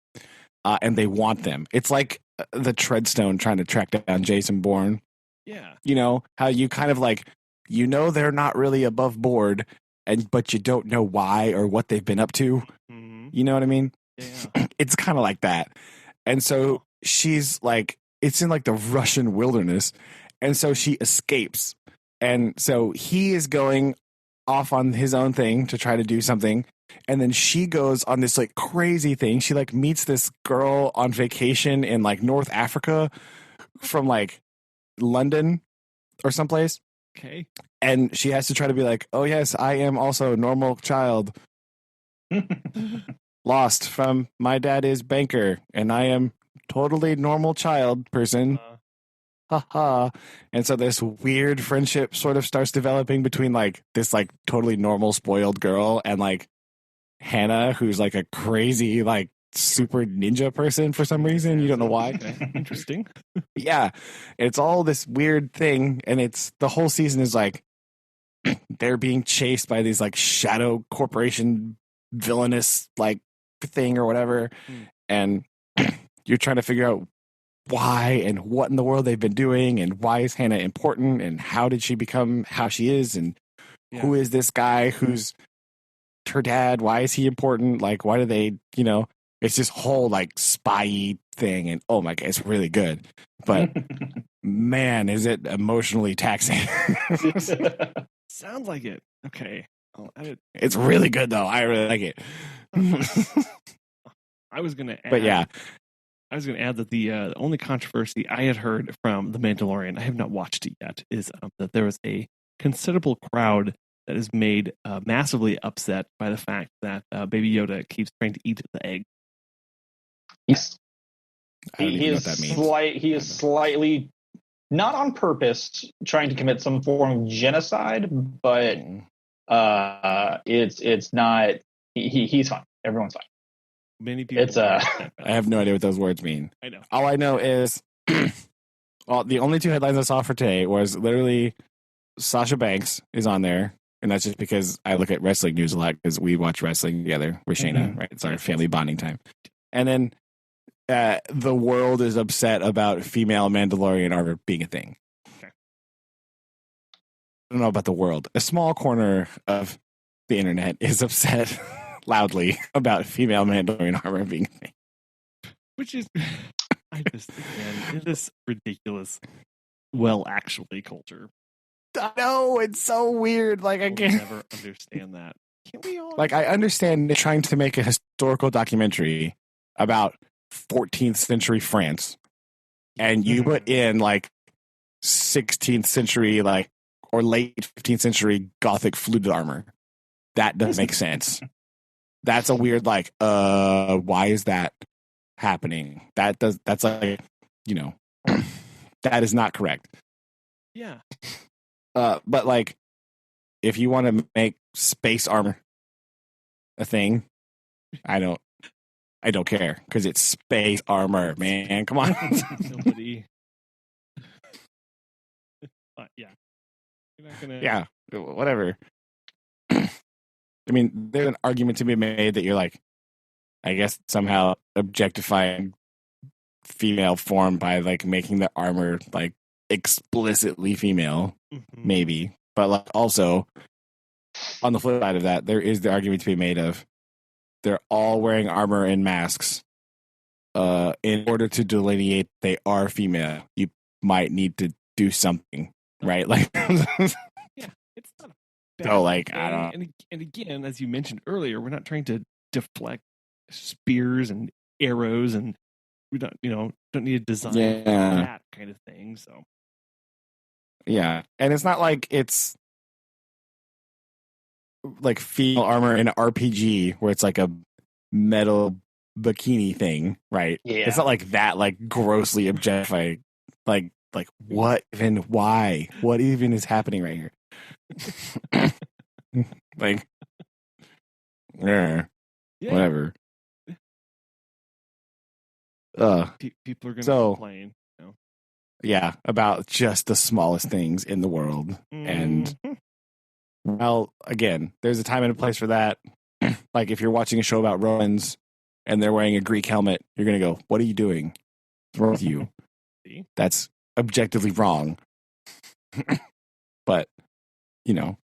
Speaker 2: and they want them. It's like the Treadstone trying to track down Jason Bourne.
Speaker 1: Yeah.
Speaker 2: How you kind of like, they're not really above board, but you don't know why or what they've been up to.
Speaker 1: Mm-hmm.
Speaker 2: You know what I mean?
Speaker 1: Yeah.
Speaker 2: It's kind of like that. And so she's like, it's in like the Russian wilderness. And so she escapes. And so he is going off on his own thing to try to do something. And then she goes on this like crazy thing. She like meets this girl on vacation in like North Africa from like London or someplace.
Speaker 1: Okay.
Speaker 2: And she has to try to be like, oh yes, I am also a normal child. Lost from my dad is banker and I am totally normal child person. Ha. And so this weird friendship sort of starts developing between like this like totally normal spoiled girl and like Hannah, who's like a crazy like super ninja person for some reason. You don't know why.
Speaker 1: Okay. Interesting.
Speaker 2: Yeah. It's all this weird thing, and it's the whole season is like they're being chased by these like shadow corporation villainous like thing or whatever, and you're trying to figure out why and what in the world they've been doing, and why is Hannah important, and how did she become how she is, and who is this guy who's her dad, why is he important, like why do they, it's this whole like spy thing, and oh my god, it's really good, but man, is it emotionally taxing.
Speaker 1: Sounds like it. Okay.
Speaker 2: It's really good though. I really like it.
Speaker 1: I was going to add,
Speaker 2: but yeah,
Speaker 1: I was going to add that the only controversy I had heard from The Mandalorian, I have not watched it yet, is that there was a considerable crowd that is made massively upset by the fact that Baby Yoda keeps trying to eat the egg.
Speaker 3: He's
Speaker 2: I don't
Speaker 3: he
Speaker 2: even know
Speaker 3: is
Speaker 2: what that means.
Speaker 3: he is slightly not on purpose trying to commit some form of genocide, but it's not. He's fine. Everyone's fine.
Speaker 1: Many people.
Speaker 3: It's
Speaker 2: I have no idea what those words mean.
Speaker 1: I know.
Speaker 2: All I know is, well, the only two headlines I saw for today was literally Sasha Banks is on there, and that's just because I look at wrestling news a lot because we watch wrestling together with Shayna, right? It's our family bonding time. And then the world is upset about female Mandalorian armor being a thing.
Speaker 1: Okay.
Speaker 2: I don't know about the world. A small corner of the internet is upset loudly about female Mandalorian armor being a thing.
Speaker 1: Which is, I just, again, in this ridiculous, well, actually culture.
Speaker 2: I know, it's so weird. Like, I
Speaker 1: We'll
Speaker 2: can't
Speaker 1: never understand that. Can't we all?
Speaker 2: Like, I understand trying to make a historical documentary about 14th century France, and you put in like 16th century, like, or late 15th century Gothic fluted armor. That doesn't make sense. That's a weird, like, why is that happening? That's like, you know, that is not correct.
Speaker 1: Yeah.
Speaker 2: But like, if you want to make space armor a thing, I don't care because it's space armor, man. Come on.
Speaker 1: Nobody. Yeah. You're not gonna.
Speaker 2: Yeah, whatever. I mean, there's an argument to be made that you're like, I guess somehow objectifying female form by like making the armor like explicitly female, maybe. But like also on the flip side of that, there is the argument to be made of they're all wearing armor and masks. In order to delineate they are female, you might need to do something, right? Like,
Speaker 1: yeah, it's not a bad
Speaker 2: so like
Speaker 1: thing.
Speaker 2: I don't.
Speaker 1: And again, as you mentioned earlier, we're not trying to deflect spears and arrows, and we don't need to design that kind of thing. So
Speaker 2: yeah, and it's not like it's like female armor in an RPG where it's like a metal bikini thing, right?
Speaker 3: Yeah.
Speaker 2: It's not like that, like grossly objectifying. Like what even? Why? What even is happening right here? Like, whatever.
Speaker 1: People are going to complain.
Speaker 2: Yeah, about just the smallest things in the world, and well, again, there's a time and a place for that. Like if you're watching a show about Romans and they're wearing a Greek helmet, you're going to go, what are you doing? What's wrong with you? That's objectively wrong. But, you know,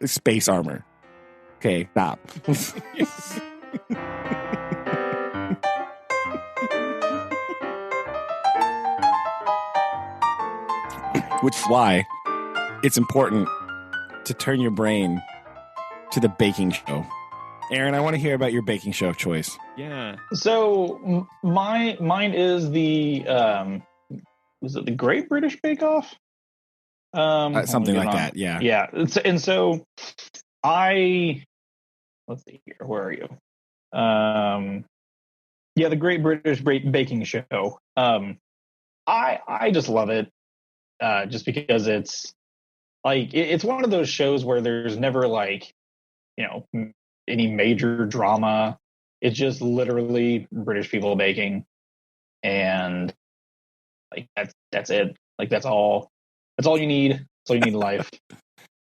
Speaker 2: space armor. Okay, stop. Which is why it's important to turn your brain to the baking show. Aaron, I want to hear about your baking show choice.
Speaker 1: Yeah.
Speaker 3: So mine is the was it the Great British Bake Off?
Speaker 2: Something like that. Yeah.
Speaker 3: Yeah. And so let's see here. Where are you? Yeah, the Great British Baking Show. I just love it. Just because it's like it's one of those shows where there's never like, you know, any major drama. It's just literally British people baking, and like that's it. Like that's all you need. That's all you need in life.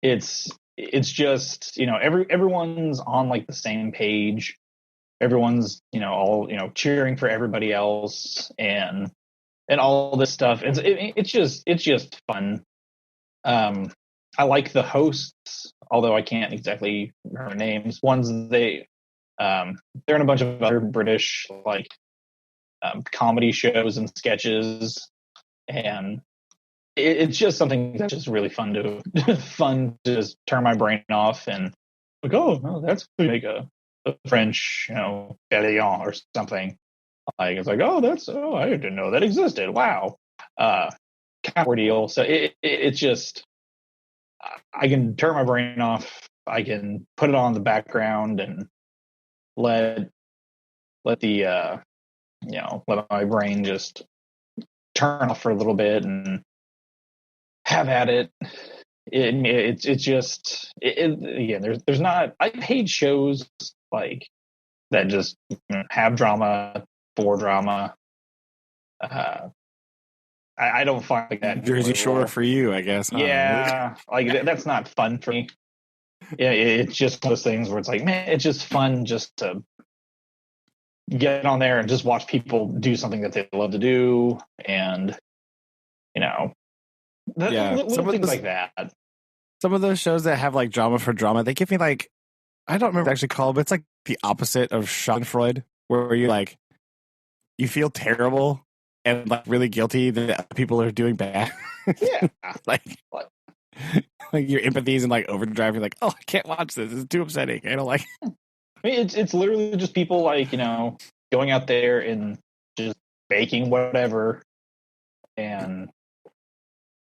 Speaker 3: It's just, you know, everyone's on like the same page. Everyone's, you know, all, you know, cheering for everybody else and all this stuff. It's just fun. I like the hosts, although I can't exactly remember names. They're in a bunch of other British like comedy shows and sketches, and it's just something that's just really fun to just turn my brain off and like, oh, that's like a French, you know, Bellyon or something. Like it's like, oh, I didn't know that existed. Wow, kind of ordeal. So it's just, I can turn my brain off. I can put it on the background and let the let my brain just turn off for a little bit and have at it. It's just again. There's not. I hate shows like that just have drama for drama. I don't find like that
Speaker 2: Jersey
Speaker 3: enjoyable.
Speaker 2: Shore for you, I guess. Huh?
Speaker 3: Yeah, like that's not fun for me. Yeah, it's just one of those things where it's like, man, it's just fun just to get on there and just watch people do something that they love to do, and little things like that.
Speaker 2: Some of those shows that have like drama for drama, they give me like, I don't remember what it's actually called, but it's like the opposite of Schadenfreude, where you feel terrible and like really guilty that people are doing bad.
Speaker 3: Yeah,
Speaker 2: like your empathy is in like overdrive. You're like, oh, I can't watch this. It's too upsetting. I don't like.
Speaker 3: I mean, it's literally just people like going out there and just baking whatever, and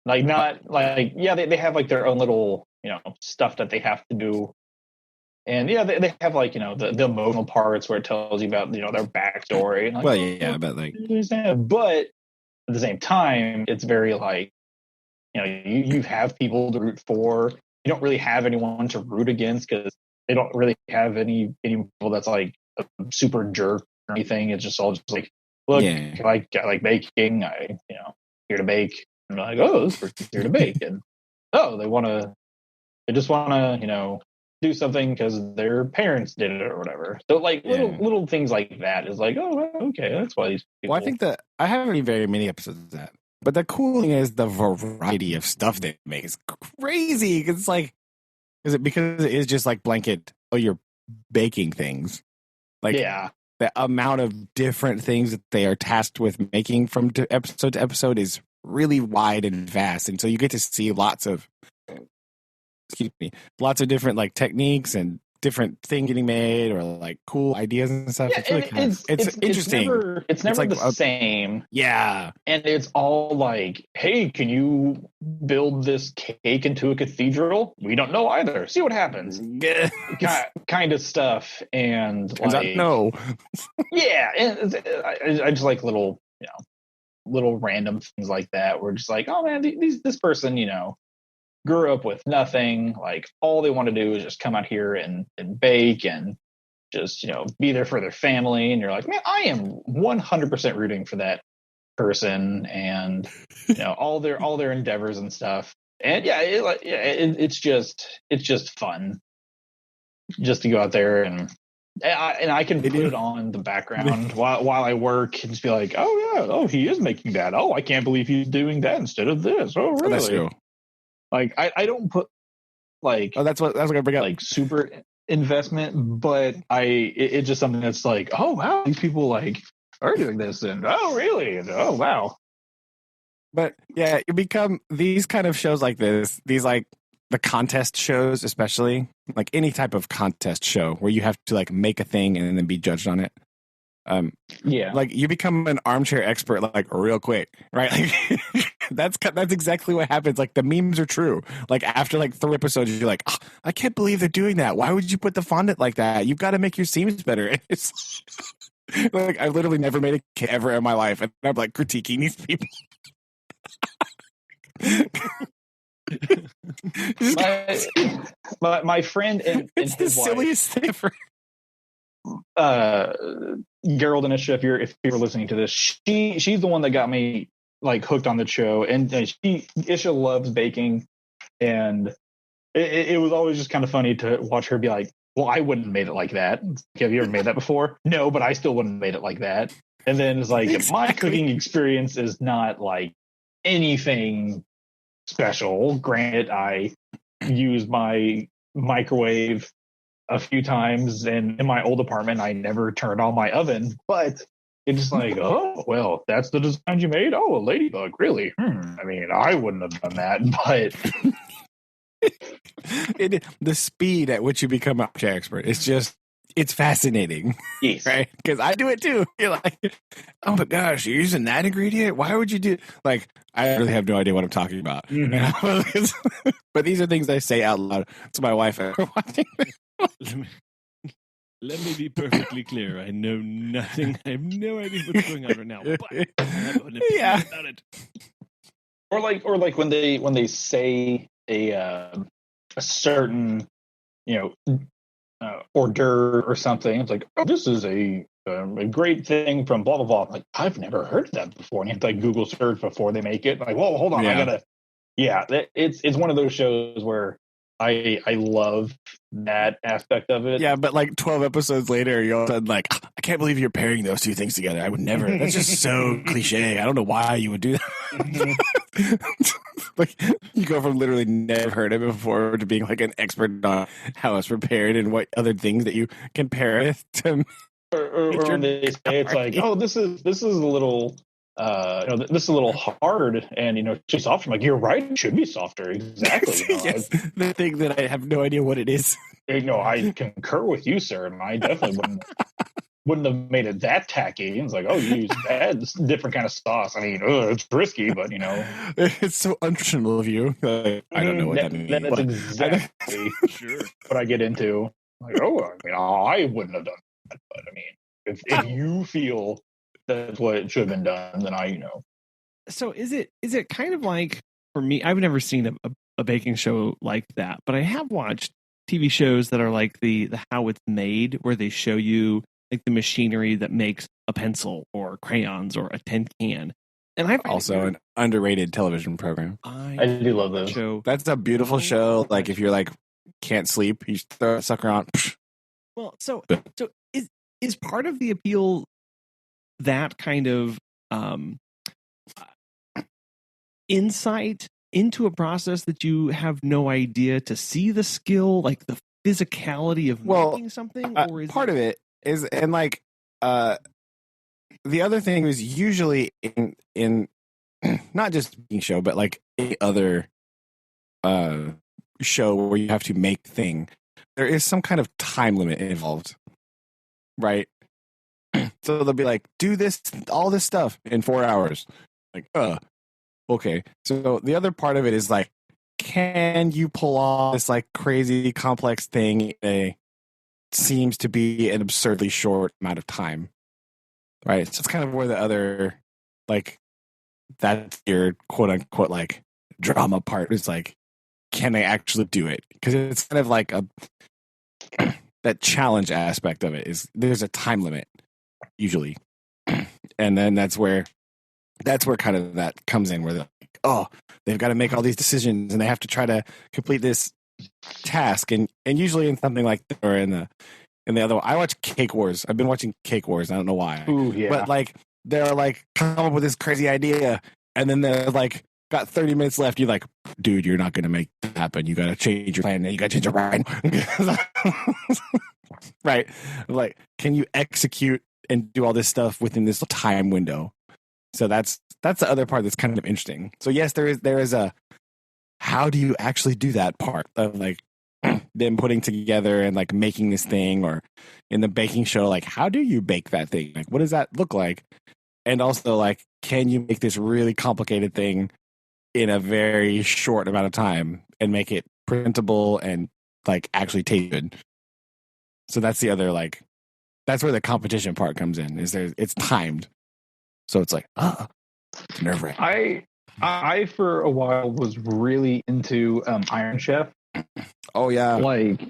Speaker 3: like not like they have like their own little stuff that they have to do. And they have like the emotional parts where it tells you about their backstory. And like,
Speaker 2: well, yeah, but like,
Speaker 3: but at the same time, it's very like you have people to root for. You don't really have anyone to root against because they don't really have any people that's like a super jerk or anything. It's just all just like, look, I like baking. I here to bake. And they're like, oh, this person's here to bake, and oh, they just want to do something because their parents did it or whatever. So like little things like that is like, oh, okay, that's why these people.
Speaker 2: Well, I think that I haven't seen very many episodes of that, but the cool thing is the variety of stuff they make is crazy. Because it's like, because it is just like blanket. Oh, you're baking things, like the amount of different things that they are tasked with making from episode to episode is really wide and vast, and so you get to see lots of different like techniques and different things getting made or like cool ideas and stuff. It's really it's interesting.
Speaker 3: It's never like the same.
Speaker 2: Yeah.
Speaker 3: And it's all like, hey, can you build this cake into a cathedral? We don't know either. See what happens. Kind of stuff. And like,
Speaker 2: no.
Speaker 3: Yeah. And I just like little random things like that. Where just like, oh man, this person, grew up with nothing. Like all they want to do is just come out here and bake and just be there for their family. And you're like, man, I am 100% rooting for that person and all their endeavors and stuff. And it's just fun just to go out there and I can put it on the background while I work and just be like, oh yeah, oh he is making that. Oh, I can't believe he's doing that instead of this. Oh really?
Speaker 2: That's true.
Speaker 3: Like I don't put like
Speaker 2: that's what I bring up,
Speaker 3: like super investment, but it's just something that's like, oh wow, these people like are doing this, and oh really, and oh wow.
Speaker 2: But yeah, you become these kind of shows like this, these like the contest shows, especially like any type of contest show where you have to like make a thing and then be judged on it. Like you become an armchair expert like real quick, right? Like that's exactly what happens. Like the memes are true. Like after like 3 episodes, you're like, oh, I can't believe they're doing that. Why would you put the fondant like that? You've got to make your seams better. It's like I've literally never made a cake ever in my life, and I'm like critiquing these people.
Speaker 3: my friend and
Speaker 2: it's the silliest thing ever.
Speaker 3: Gerald and Isha, if you're listening to this, she's the one that got me like hooked on the show, and Isha loves baking, and it was always just kind of funny to watch her be like, well, I wouldn't have made it like that. Have you ever made that before? No, but I still wouldn't have made it like that. And then it's like, my cooking experience is not like anything special. Granted, I use my microwave a few times, and in my old apartment I never turned on my oven, but it's just like, oh well, that's the design you made. Oh, a ladybug, really? I mean, I wouldn't have done that, but
Speaker 2: the speed at which you become an armchair expert, it's fascinating.
Speaker 3: Yes.
Speaker 2: Right? Because I do it too. You're like, oh my gosh, you're using that ingredient? Why would you do like, I really have no idea what I'm talking about. But these are things I say out loud to my wife after watching.
Speaker 1: Let me be perfectly clear. I know nothing. I have no idea what's going on right now, but I have an opinion about it.
Speaker 3: Or like when they say a certain hors d'oeuvre or something. It's like, oh, this is a great thing from blah blah blah. Like, I've never heard of that before, and you have to like Google search before they make it. Like, whoa, hold on, I gotta. Yeah, it's one of those shows where I love that aspect of it.
Speaker 2: Yeah, but like 12 episodes later, you're all of a sudden like, I can't believe you're pairing those two things together. I would never. That's just so cliche. I don't know why you would do that. Like, you go from literally never heard of it before to being like an expert on how it's prepared and what other things that you can pair it to.
Speaker 3: Or when they say it's like, oh, this is a little. This is a little hard, and she's soft. I'm like, you're right. It should be softer. Exactly.
Speaker 2: Yes, the thing that I have no idea what it is.
Speaker 3: I concur with you, sir, and I definitely wouldn't have made it that tacky. It's like, oh, you use that different kind of sauce. I mean, it's risky, but
Speaker 2: it's so untraditional of you. I don't know what that means.
Speaker 3: That's exactly what I get into. Like, I wouldn't have done that, but I mean, if you feel that's what it should have been done, then
Speaker 1: So is it kind of like, for me, I've never seen a baking show like that, but I have watched TV shows that are like the How It's Made, where they show you like the machinery that makes a pencil or crayons or a tin can. And I've
Speaker 2: also an underrated television program.
Speaker 3: I do love those.
Speaker 2: Show. That's a beautiful show. Like if you're like can't sleep, you throw a sucker on.
Speaker 1: Well, so is part of the appeal that kind of insight into a process that you have no idea, to see the skill, like the physicality of making something? Or is
Speaker 2: part of it is, and like the other thing is usually in not just being show, but like any other show where you have to make thing, there is some kind of time limit involved, right? So they'll be like, do all this stuff in 4 hours. Like, okay. So the other part of it is like, can you pull off this like crazy complex thing in a seems to be an absurdly short amount of time, right? So it's kind of where the other, like, that's your quote unquote like drama part is like, can they actually do it? Because it's kind of like that challenge aspect of it is there's a time limit usually, and then that's where kind of that comes in, where they're like, oh, they've got to make all these decisions and they have to try to complete this task, and usually in something like that, or in the other one, I watch Cake Wars. I've been watching Cake Wars. I don't know why.
Speaker 3: Ooh, yeah.
Speaker 2: But like they're like come up with this crazy idea, and then they're like got 30 minutes left. You're like, dude, you're not gonna make that happen. You gotta change your plan. You gotta change your mind. Right? Like, can you execute and do all this stuff within this time window? So that's the other part that's kind of interesting. So yes, there is a how do you actually do that part of like them putting together and like making this thing, or in the baking show, like how do you bake that thing? Like what does that look like? And also like, can you make this really complicated thing in a very short amount of time and make it printable and like actually taste good? So that's the other, like, that's where the competition part comes in, is it's timed. So it's like, it's nerve-wracking.
Speaker 3: I for a while was really into Iron Chef.
Speaker 2: Oh yeah.
Speaker 3: Like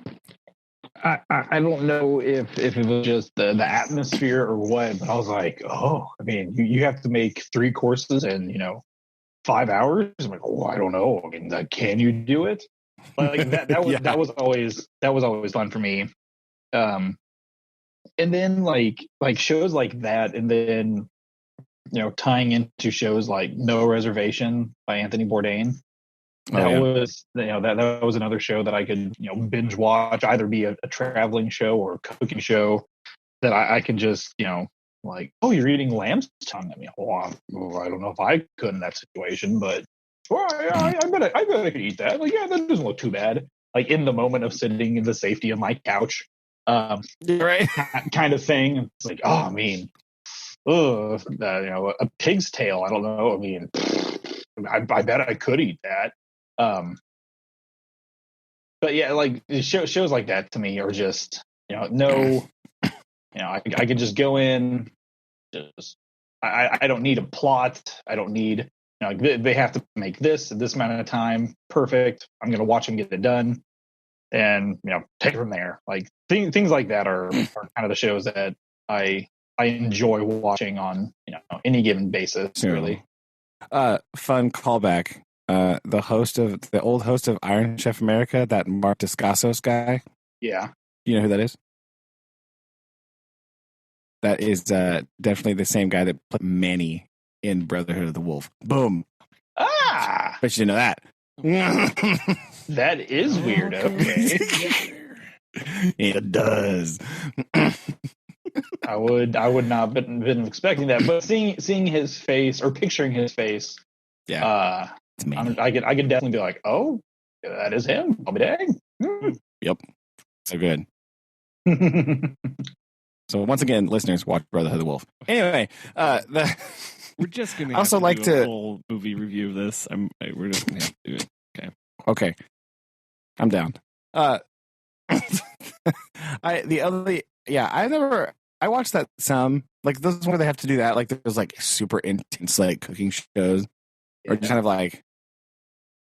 Speaker 3: I don't know if it was just the atmosphere or what, but I was like, oh, I mean, you have to make 3 courses in 5 hours. I'm like, oh, I don't know. I mean, can you do it? Like that was that was always fun for me. And then like shows like that, and then tying into shows like No Reservation by Anthony Bourdain. That was another show that I could binge watch, either be a traveling show or a cooking show that I can just like, oh, you're eating lamb's tongue. I mean, I don't know if I could in that situation, but I bet I could eat that. Like, yeah, that doesn't look too bad. Like in the moment of sitting in the safety of my couch,
Speaker 2: right,
Speaker 3: kind of thing. It's like, oh, I mean, a pig's tail. I don't know. I mean, I bet I could eat that. But yeah, like shows like that to me are just no I could just go in, just I don't need a plot. I don't need, they have to make this at this amount of time. Perfect. I'm going to watch them get it done and, take it from there. Like things like that are kind of the shows that I enjoy watching on, any given basis, really.
Speaker 2: Fun callback. The old host of Iron Chef America, that Mark Dacascos guy.
Speaker 3: Yeah.
Speaker 2: You know who that is? That is definitely the same guy that played Manny in Brotherhood of the Wolf. Boom.
Speaker 3: Ah!
Speaker 2: Bet you didn't know that.
Speaker 3: That is weird. Okay.
Speaker 2: It does.
Speaker 3: I would not been expecting that, but seeing his face or picturing his face,
Speaker 2: yeah,
Speaker 3: I could definitely be like, oh, that is him. I'll be dang.
Speaker 2: Yep, so good. So once again, listeners, watch Brotherhood of the Wolf. Anyway,
Speaker 1: we're just gonna
Speaker 2: also
Speaker 1: have
Speaker 2: like
Speaker 1: do
Speaker 2: to
Speaker 1: a whole movie review of this. We're just gonna have to do it.
Speaker 2: Okay, I'm down. I watched that some, like those where they have to do that, like those like super intense like cooking shows, or just kind of like,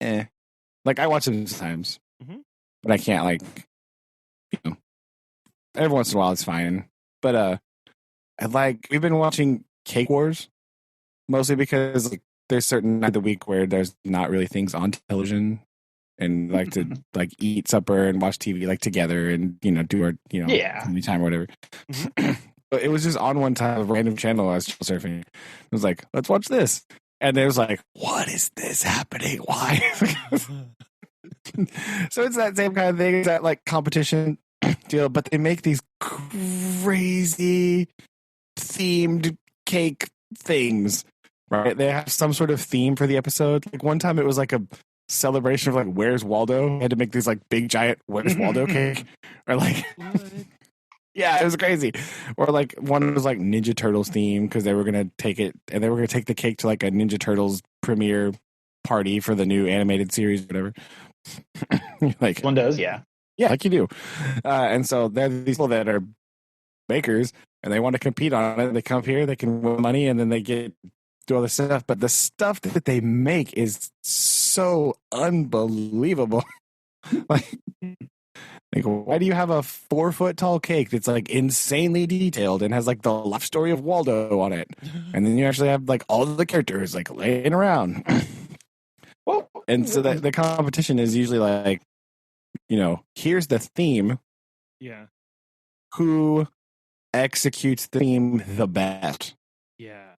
Speaker 2: like I watch them sometimes, but I can't like, every once in a while it's fine. But we've been watching Cake Wars mostly because like there's certain night of the week where there's not really things on television, and like to like eat supper and watch TV like together and do our family time or whatever. But it was just on one time of random channel I was surfing. It was like, let's watch this, and it was like, what is this happening? Why? So it's that same kind of thing, that like competition deal, but they make these crazy themed cake things, right? They have some sort of theme for the episode. Like one time it was like a celebration of like Where's Waldo. They had to make these like big giant Where's Waldo cake, or like yeah, it was crazy. Or like one was like Ninja Turtles theme because they were gonna take it and they were gonna take the cake to like a Ninja Turtles premiere party for the new animated series, whatever. Like
Speaker 3: one does, yeah,
Speaker 2: like you do. And so there are these people that are bakers and they want to compete on it. They come up here, they can win money, and then they do all this stuff. But the stuff that they make is so unbelievable. like, why do you have a 4-foot tall cake that's like insanely detailed and has like the life story of Waldo on it, and then you actually have like all the characters like laying around? Well, and so that the competition is usually like, here's the theme.
Speaker 1: Yeah.
Speaker 2: Who executes the theme the best?
Speaker 1: Yeah.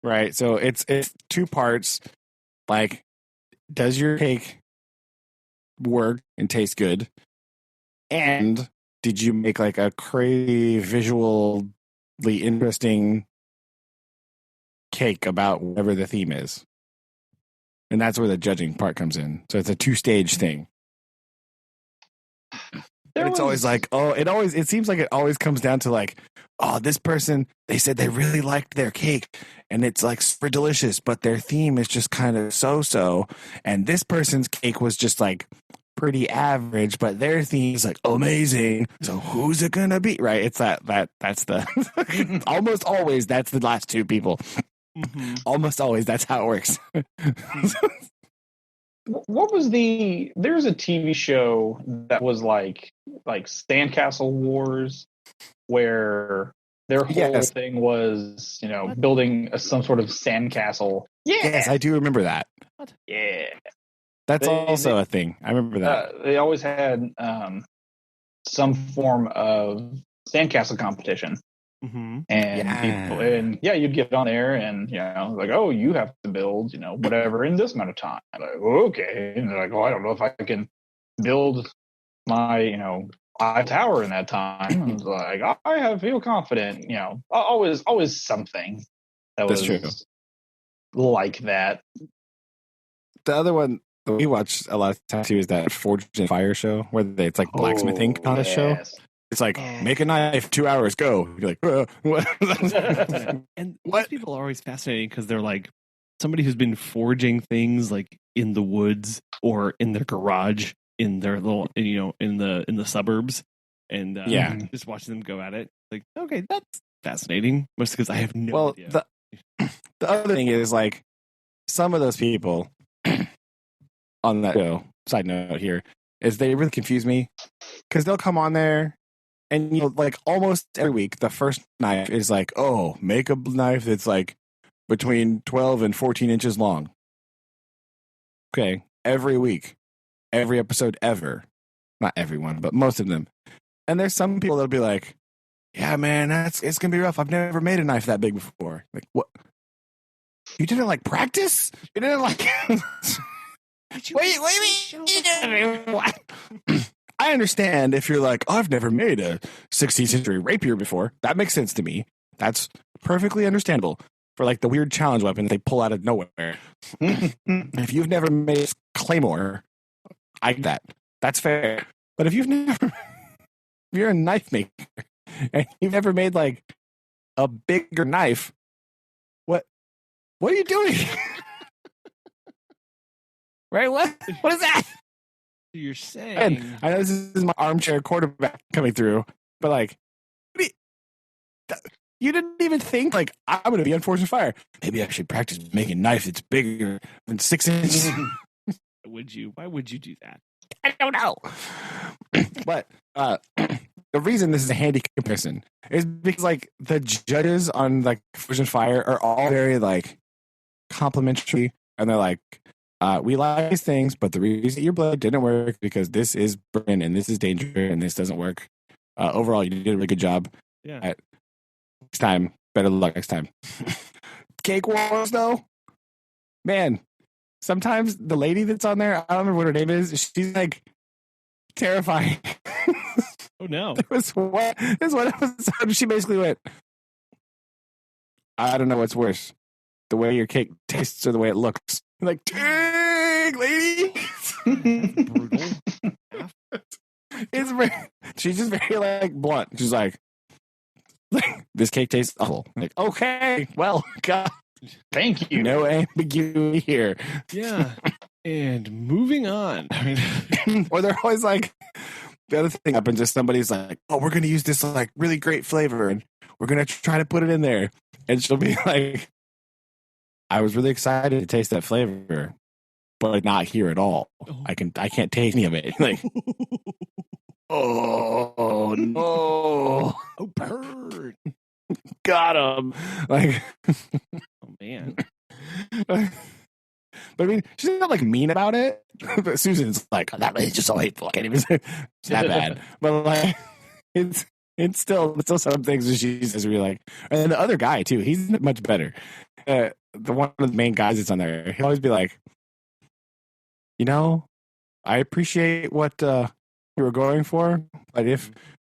Speaker 2: Right. So it's 2 parts. Like, does your cake work and taste good? And did you make like a crazy visually interesting cake about whatever the theme is? And that's where the judging part comes in. So it's a 2-stage thing. But it's always like, it seems like it always comes down to like, oh, this person, they said they really liked their cake and it's like super delicious, but their theme is just kind of so-so. And this person's cake was just like pretty average, but their theme is like amazing. So who's it gonna be? Right? It's that's the almost always that's the last 2 people. Mm-hmm. Almost always that's how it works.
Speaker 3: What was there's a TV show that was like Sandcastle Wars, where their whole thing was, building some sort of sandcastle. Yeah.
Speaker 2: Yes, I do remember that.
Speaker 1: What?
Speaker 3: Yeah.
Speaker 2: That's also a thing. I remember that.
Speaker 3: They always had some form of sandcastle competition.
Speaker 1: Mm-hmm.
Speaker 3: And you'd get on there and like, oh, you have to build whatever in this amount of time. I'm like, okay, and they're like, oh, I don't know if I can build my tower in that time. I was like, I feel confident. Always something that was
Speaker 2: true.
Speaker 3: like that.
Speaker 2: The other one that we watch a lot of times too is that Forged in Fire show, where it's like blacksmithing contest show. It's like, make a knife, 2 hours, go. You're like, what?
Speaker 1: And those people are always fascinating because they're like somebody who's been forging things like in the woods or in their garage, in their little, in the suburbs. and
Speaker 2: Yeah.
Speaker 1: just watching them go at it. Like, okay, that's fascinating. Mostly because I have no idea.
Speaker 2: The other thing is, like, some of those people on that show, side note here, is they really confuse me because they'll come on there and, you know, like almost every week, the first knife is like, oh, make a knife that's like between 12 and 14 inches long. Okay. Every week, every episode ever. Not everyone, but most of them. And there's some people that'll be like, yeah, man, it's going to be rough. I've never made a knife that big before. Like, what? You didn't like practice? You didn't like. Wait. What? I understand if you're like, oh, I've never made a 16th century rapier before. That makes sense to me. That's perfectly understandable for like the weird challenge weapon they pull out of nowhere. If you've never made a claymore, I get that. That's fair. But if you're a knife maker and you've never made like a bigger knife, what are you doing? Right? What is that?
Speaker 1: You're saying,
Speaker 2: and I know this is my armchair quarterback coming through, but like, you didn't even think like I'm going to be on Forged in Fire. Maybe I should practice making a knife that's bigger than 6 inches.
Speaker 1: would you? Why would you do that?
Speaker 2: I don't know. But the reason this is a handy comparison is because like the judges on like Forged in Fire are all very like complimentary, and they're like, we like these things, but the reason your blade didn't work because this is burning and this is dangerous and this doesn't work. Overall, you did a really good job.
Speaker 1: Yeah.
Speaker 2: Next time, better luck next time. Cake Wars, though, man. Sometimes the lady that's on there, I don't remember what her name is. She's like terrifying.
Speaker 1: Oh no!
Speaker 2: There was one episode. She basically went, "I don't know what's worse, the way your cake tastes or the way it looks." I'm like, dang, lady.
Speaker 1: Brutal.
Speaker 2: She's just very like blunt. She's like, this cake tastes awful. I'm like, okay, well, God,
Speaker 3: Thank you.
Speaker 2: no ambiguity here.
Speaker 1: Yeah. And moving on.
Speaker 2: Or they're always like, the other thing happens is somebody's like, oh, we're going to use this like really great flavor and we're going to try to put it in there. And she'll be like, I was really excited to taste that flavor, but not here at all.
Speaker 1: Oh.
Speaker 2: I can't taste any of it. Like, oh no.
Speaker 1: Oh, bird.
Speaker 2: Got him. Like,
Speaker 1: Oh man.
Speaker 2: But I mean, she's not like mean about it. But Susan's like, oh, that is just so hateful. I can't even say it's that bad. But like, it's still some things that she says really like. And then the other guy too, he's much better. The one of the main guys that's on there, he'll always be like, you know, I appreciate what you were going for, but if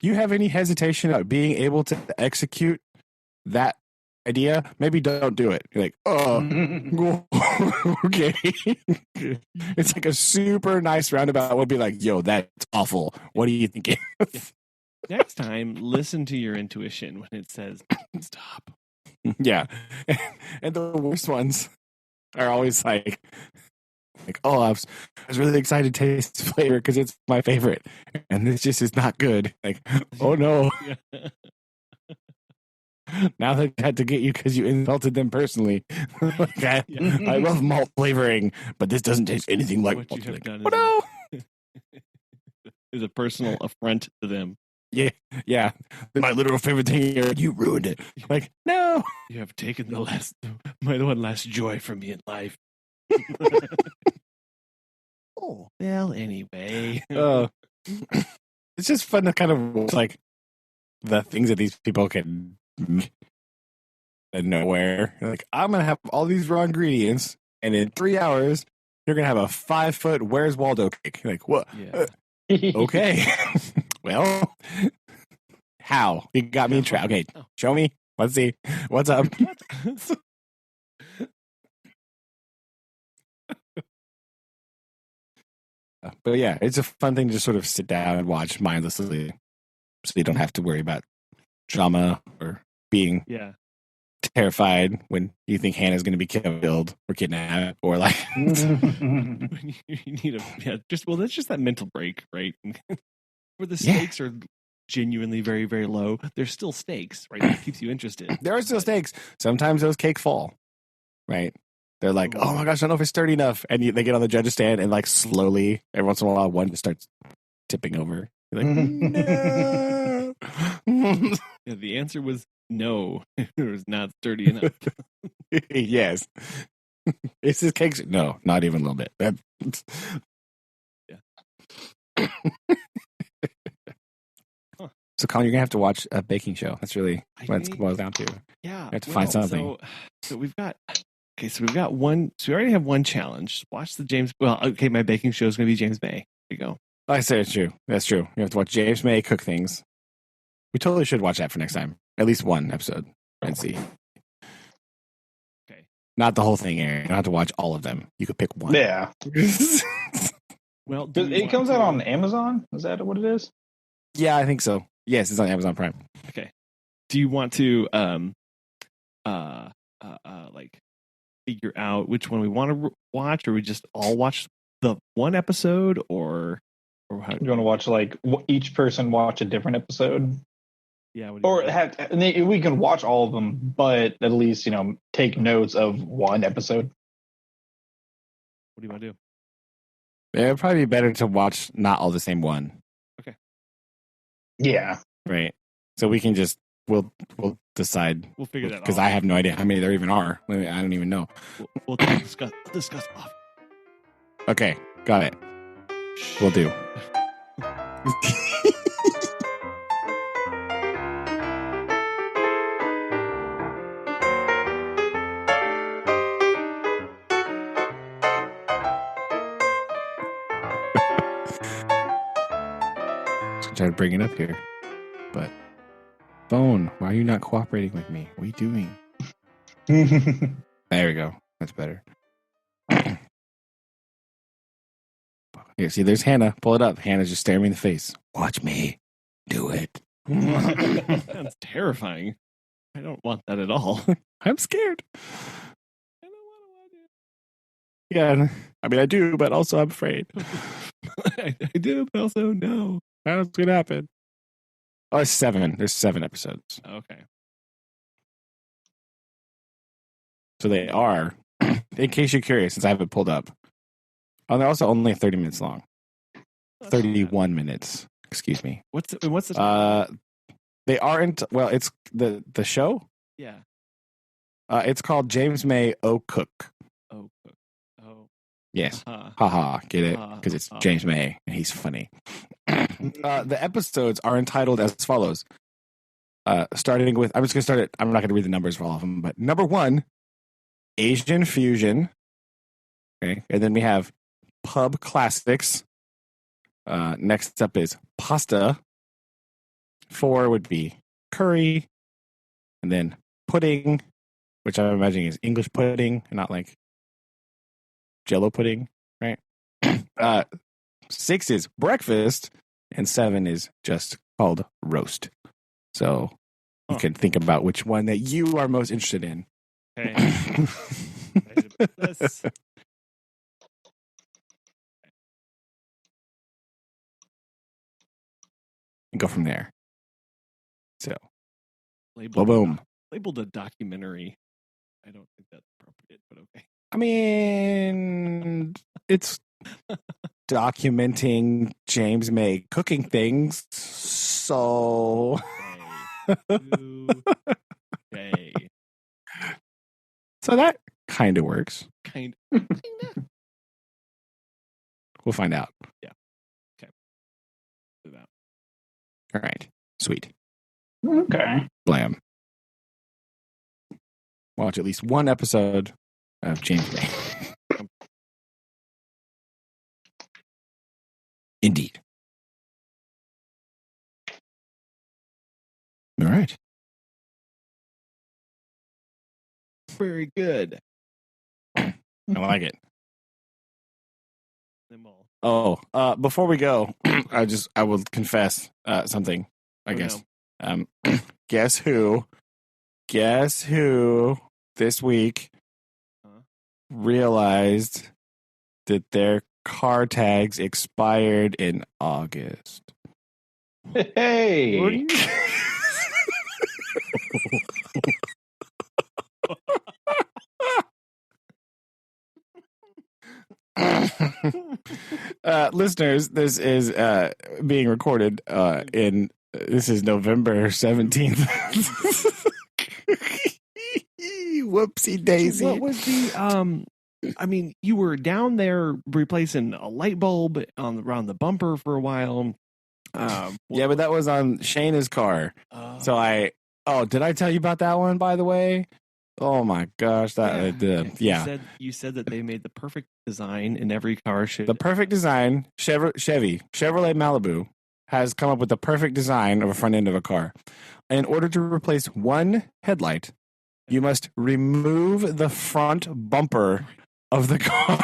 Speaker 2: you have any hesitation about being able to execute that idea, maybe don't do it. You're like, oh, okay. It's like a super nice roundabout would be like, yo, that's awful. What are you thinking?
Speaker 1: Next time, listen to your intuition when it says stop.
Speaker 2: Yeah. And the worst ones are always like, oh, I was really excited to taste this flavor because it's my favorite. And this just is not good. Like, oh no.
Speaker 1: Yeah.
Speaker 2: Now they had to get you because you insulted them personally. Like, I love malt flavoring, but this doesn't taste anything like
Speaker 1: what
Speaker 2: malt.
Speaker 1: you have done
Speaker 2: Oh no.
Speaker 1: is a personal affront to them.
Speaker 2: Yeah. My literal favorite thing here, you ruined it. Like, no.
Speaker 1: You have taken the one last joy from me in life. Oh, well, anyway.
Speaker 2: It's just fun to kind of like the things that these people can nowhere. Like, I'm gonna have all these raw ingredients, and in 3 hours, you're gonna have a 5-foot Where's Waldo cake. Like, what?
Speaker 1: Yeah.
Speaker 2: Okay. Well, how? You got me in trap. Okay, show me. Let's see. What's up? But yeah, it's a fun thing to just sort of sit down and watch mindlessly, so you don't have to worry about drama or being terrified when you think Hannah's going to be killed or kidnapped or like.
Speaker 1: When you need that's just that mental break, right? Where the stakes are genuinely very, very low, there's still stakes, right? It keeps you interested.
Speaker 2: There are still stakes. Sometimes those cakes fall, right? They're like, oh my gosh, I don't know if it's sturdy enough. And they get on the judge's stand and like slowly, every once in a while, one just starts tipping over. You're like, no.
Speaker 1: Yeah, the answer was no. It was not sturdy enough.
Speaker 2: Yes. Is this cake? No, not even a little bit.
Speaker 1: Yeah.
Speaker 2: So, Colin, you're gonna have to watch a baking show. That's really what it boils down to.
Speaker 1: Yeah,
Speaker 2: You have to find something.
Speaker 1: So we've got one. So we already have one challenge. Watch the James. Well, okay, my baking show is going to be James May. There you go.
Speaker 2: I say it's true. That's true. You have to watch James May cook things. We totally should watch that for next time. At least one episode and see.
Speaker 1: Okay.
Speaker 2: Not the whole thing, Aaron. You don't have to watch all of them. You could pick one.
Speaker 3: Yeah.
Speaker 1: Well,
Speaker 3: It comes out on Amazon. Is that what it is?
Speaker 2: Yeah, I think so. Yes, it's on Amazon Prime.
Speaker 1: Okay. Do you want to like figure out which one we want to watch, or we just all watch the one episode, or how?
Speaker 3: You want to watch like each person watch a different episode?
Speaker 1: Yeah.
Speaker 3: Or we can watch all of them, but at least take notes of one episode.
Speaker 1: What do you want to do?
Speaker 2: It would probably be better to watch not all the same one.
Speaker 1: Okay.
Speaker 3: Yeah.
Speaker 2: Right. So we can just we'll decide.
Speaker 1: We'll figure that out.
Speaker 2: Because I have no idea how many there even are. I don't even know.
Speaker 1: We'll discuss off.
Speaker 2: Okay, got it. We'll do. Try to bring it up here, but phone, why are you not cooperating with me? What are you doing? There we go. That's better. Here, see, there's Hannah. Pull it up. Hannah's just staring me in the face. Watch me do it.
Speaker 1: That's terrifying. I don't want that at all.
Speaker 2: I'm scared. I don't want to watch it. Yeah, I mean, I do, but also I'm afraid.
Speaker 1: I do, but also no.
Speaker 2: How's it gonna happen? Oh, it's 7. There's 7 episodes.
Speaker 1: Okay.
Speaker 2: So they are, in case you're curious, since I have it pulled up. Oh, they're also only 30 minutes long. 31 minutes. Excuse me.
Speaker 1: What's the
Speaker 2: they aren't, well, it's the show?
Speaker 1: Yeah.
Speaker 2: It's called James May Cook.
Speaker 1: Oh, Cook. Oh.
Speaker 2: Yes.
Speaker 1: Uh-huh.
Speaker 2: Haha, get it? Because it's James May and he's funny. The episodes are entitled as follows. Starting with, I'm just going to start it. I'm not going to read the numbers for all of them, but number 1, Asian Fusion. Okay. And then we have Pub Classics. Next up is Pasta. 4 would be Curry. And then Pudding, which I'm imagining is English pudding and not like Jello pudding, right? 6 is Breakfast. And 7 is just called Roast. So you can think about which one that you are most interested in.
Speaker 1: Okay.
Speaker 2: And go from there. So,
Speaker 1: Labeled a documentary. I don't think that's appropriate, but okay.
Speaker 2: I mean, it's documenting James May cooking things. So,
Speaker 1: okay.
Speaker 2: So that kind of works.
Speaker 1: Kind
Speaker 2: of. We'll find out.
Speaker 1: Yeah. Okay.
Speaker 2: All right. Sweet.
Speaker 3: Okay.
Speaker 2: Blam. Watch at least one episode of James May. Indeed. All right.
Speaker 1: Very good.
Speaker 2: I like it. Oh, before we go, I will confess something, I guess.
Speaker 1: No.
Speaker 2: Guess who this week realized that their car tags expired in August?
Speaker 3: Hey.
Speaker 2: Listeners, this is being recorded this is November 17th. Whoopsie daisy.
Speaker 1: What was the I mean, you were down there replacing a light bulb around the bumper for a while.
Speaker 2: Yeah, but that was on Shayna's car. So did I tell you about that one, by the way? Oh my gosh,
Speaker 1: You said that they made the perfect design in every car.
Speaker 2: The perfect design, Chevrolet Malibu has come up with the perfect design of a front end of a car. In order to replace one headlight, you must remove the front bumper of the car.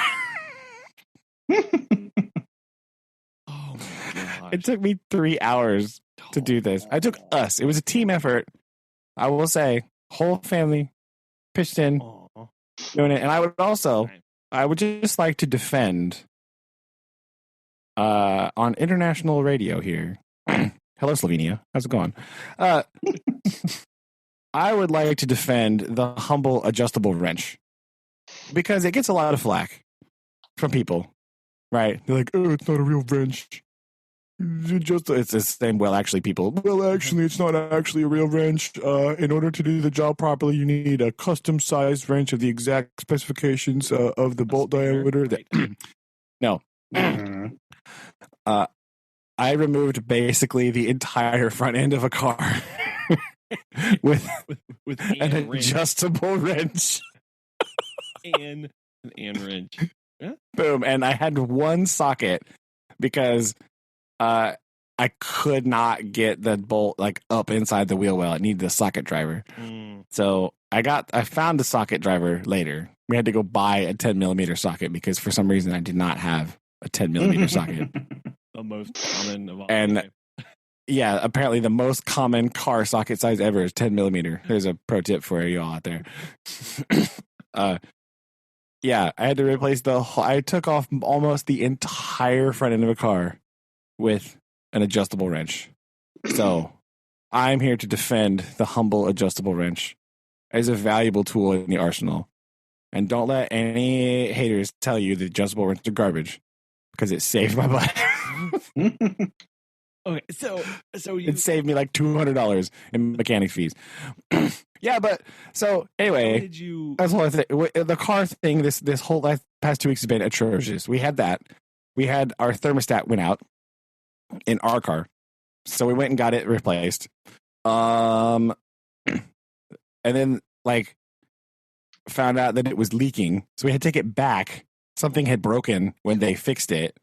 Speaker 1: Oh my gosh.
Speaker 2: It took me 3 hours to do this. It was a team effort. I will say, whole family pitched in doing it. And I would just like to defend on international radio here. Hello, Slovenia. How's it going? I would like to defend the humble adjustable wrench because it gets a lot of flack from people, right? They're like, oh, it's not a real wrench. It's the same. Well, actually, it's not actually a real wrench. In order to do the job properly, you need a custom-sized wrench of the exact specifications of the bolt diameter. No. I removed basically the entire front end of a car with an adjustable wrench.
Speaker 1: and wrench. Yeah.
Speaker 2: Boom. And I had one socket because I could not get the bolt like up inside the wheel well. It needed a socket driver. So I found the socket driver later. We had to go buy a 10 millimeter socket because for some reason I did not have a 10 millimeter socket.
Speaker 1: The most common of all.
Speaker 2: And yeah, apparently the most common car socket size ever is 10 millimeter. There's a pro tip for you all out there. Yeah, I had to replace I took off almost the entire front end of a car with an adjustable wrench. So I'm here to defend the humble adjustable wrench as a valuable tool in the arsenal. And don't let any haters tell you the adjustable wrench are garbage because it saved my butt.
Speaker 1: Okay, so
Speaker 2: it saved me like $200 in mechanic fees. Yeah, but so anyway, that's what I think. The car thing this whole past 2 weeks has been atrocious. We had that. We had our thermostat went out in our car, so we went and got it replaced. And then like found out that it was leaking, so we had to take it back. Something had broken when they fixed it.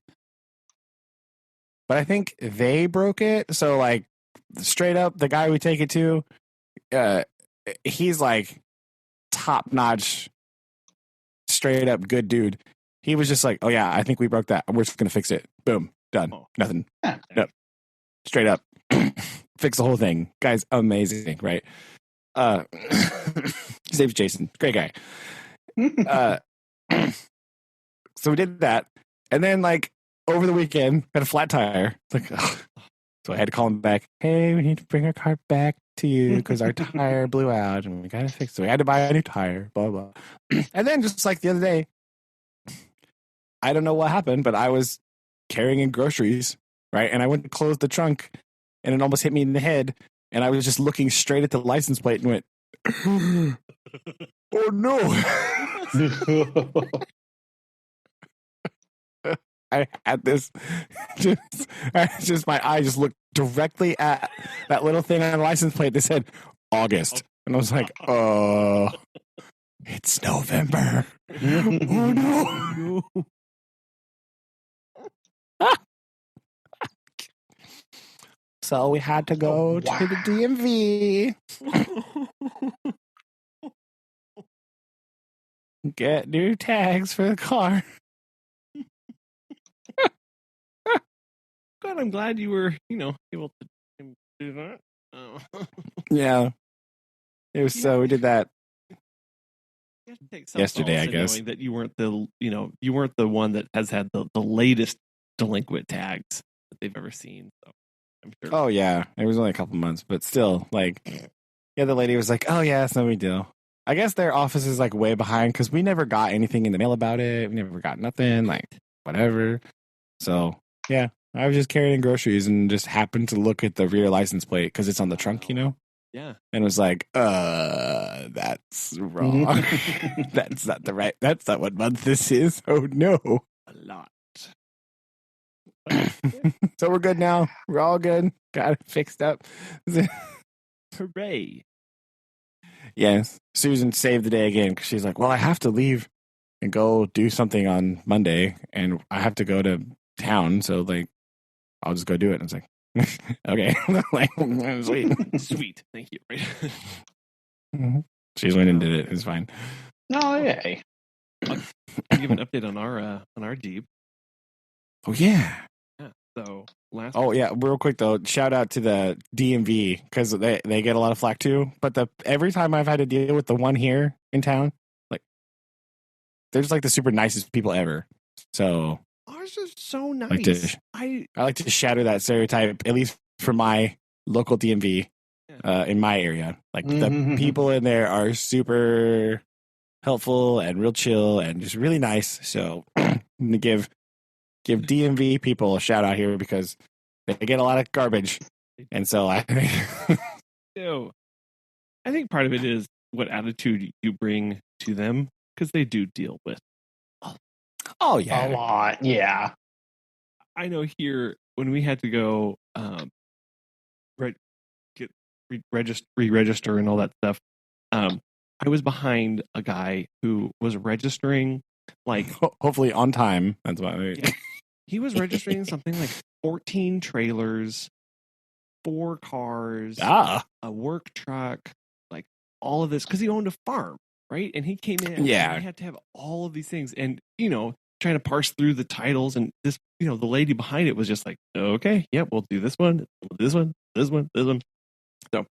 Speaker 2: But I think they broke it. So, like, straight up, the guy we take it to, he's like top-notch, straight-up good dude. He was just like, oh, yeah, I think we broke that. We're just going to fix it. Boom. Done. Nothing. Nope. Straight up. Fix the whole thing. Guy's amazing, right? His name's Jason. Great guy. So we did that. And then, like, over the weekend, had a flat tire. Like, ugh. So I had to call him back. Hey, we need to bring our car back to you because our tire blew out and we got to fix it. So we had to buy a new tire, blah, blah. And then just like the other day, I don't know what happened, but I was carrying in groceries, right? And I went to close the trunk and it almost hit me in the head. And I was just looking straight at the license plate and went, oh no. I had this, just my eye just looked directly at that little thing on the license plate that said August. And I was like, oh, it's November. Oh no. So we had to go to the DMV. Get new tags for the car.
Speaker 1: God, I'm glad you were, able to do that. Oh.
Speaker 2: Yeah. It was we did that yesterday, I guess.
Speaker 1: That you weren't the one that has had the latest delinquent tags that they've ever seen. So I'm sure.
Speaker 2: Oh yeah, it was only a couple months, but still, like, yeah, the lady was like, "Oh yeah, it's no big deal." I guess their office is like way behind because we never got anything in the mail about it. We never got nothing, like whatever. So yeah, I was just carrying groceries and just happened to look at the rear license plate because it's on the trunk,
Speaker 1: Yeah.
Speaker 2: and was like, that's wrong. That's not the right. That's not what month this is. Oh no.
Speaker 1: A lot.
Speaker 2: So we're good now. We're all good. Got it fixed up.
Speaker 1: Hooray.
Speaker 2: Yes. Susan saved the day again because she's like, well, I have to leave and go do something on Monday and I have to go to town. So, like, I'll just go do it. And it's like, okay. Like, sweet.
Speaker 1: Sweet. Thank you. Right.
Speaker 2: She went and did it. It's fine.
Speaker 3: Oh, yay.
Speaker 1: I'll give an update on our Jeep.
Speaker 2: Oh, yeah.
Speaker 1: Yeah. So
Speaker 2: Oh yeah, real quick though, shout out to the DMV because they get a lot of flack too. But every time I've had to deal with the one here in town, like they're just like the super nicest people ever. So
Speaker 1: ours is so nice.
Speaker 2: I like to shatter that stereotype, at least for my local DMV in my area. Like the people in there are super helpful and real chill and just really nice. So I'm gonna give DMV people a shout out here because they get a lot of garbage. And so I
Speaker 1: think part of it is what attitude you bring to them because they do deal with
Speaker 2: oh yeah,
Speaker 3: a lot. Yeah.
Speaker 1: I know here when we had to go re-register and all that stuff, I was behind a guy who was registering like
Speaker 2: hopefully on time. That's why
Speaker 1: he was registering something like 14 trailers, 4 cars, a work truck, like all of this because he owned a farm, right? And he came in and he had to have all of these things and trying to parse through the titles and this the lady behind it was just like, okay, yep, we'll do this one, this one, this one, this one. So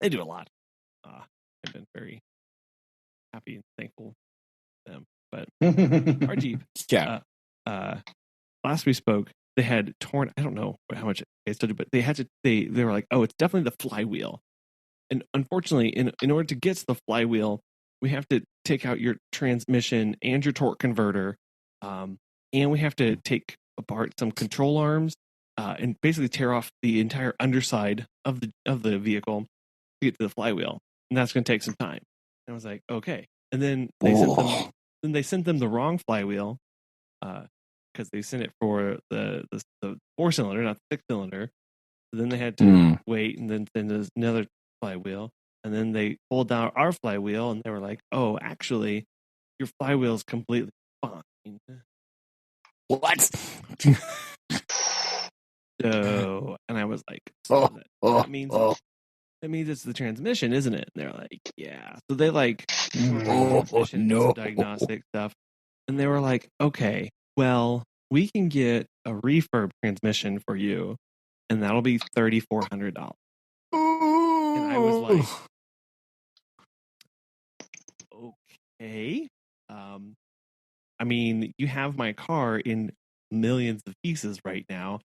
Speaker 1: they do a lot. I've been very happy and thankful for them. But our Jeep, last we spoke, they had torn. I don't know how much they studied, but they had to. They were like, oh, it's definitely the flywheel. And unfortunately, in order to get to the flywheel, we have to take out your transmission and your torque converter, and we have to take apart some control arms, and basically tear off the entire underside of the vehicle to get to the flywheel, and that's going to take some time. And I was like, okay. And then they sent them the wrong flywheel, because they sent it for the 4-cylinder, not the 6-cylinder. So then they had to wait and then send us another flywheel. And then they pulled down our flywheel and they were like, oh, actually, your flywheel is completely fine.
Speaker 2: What?
Speaker 1: So, and I was like, that means it's the transmission, isn't it? And they're like, yeah. So they some diagnostic stuff. And they were like, okay, well, we can get a refurb transmission for you, and that'll be $3,400. And I was like, okay. I mean, you have my car in millions of pieces right now.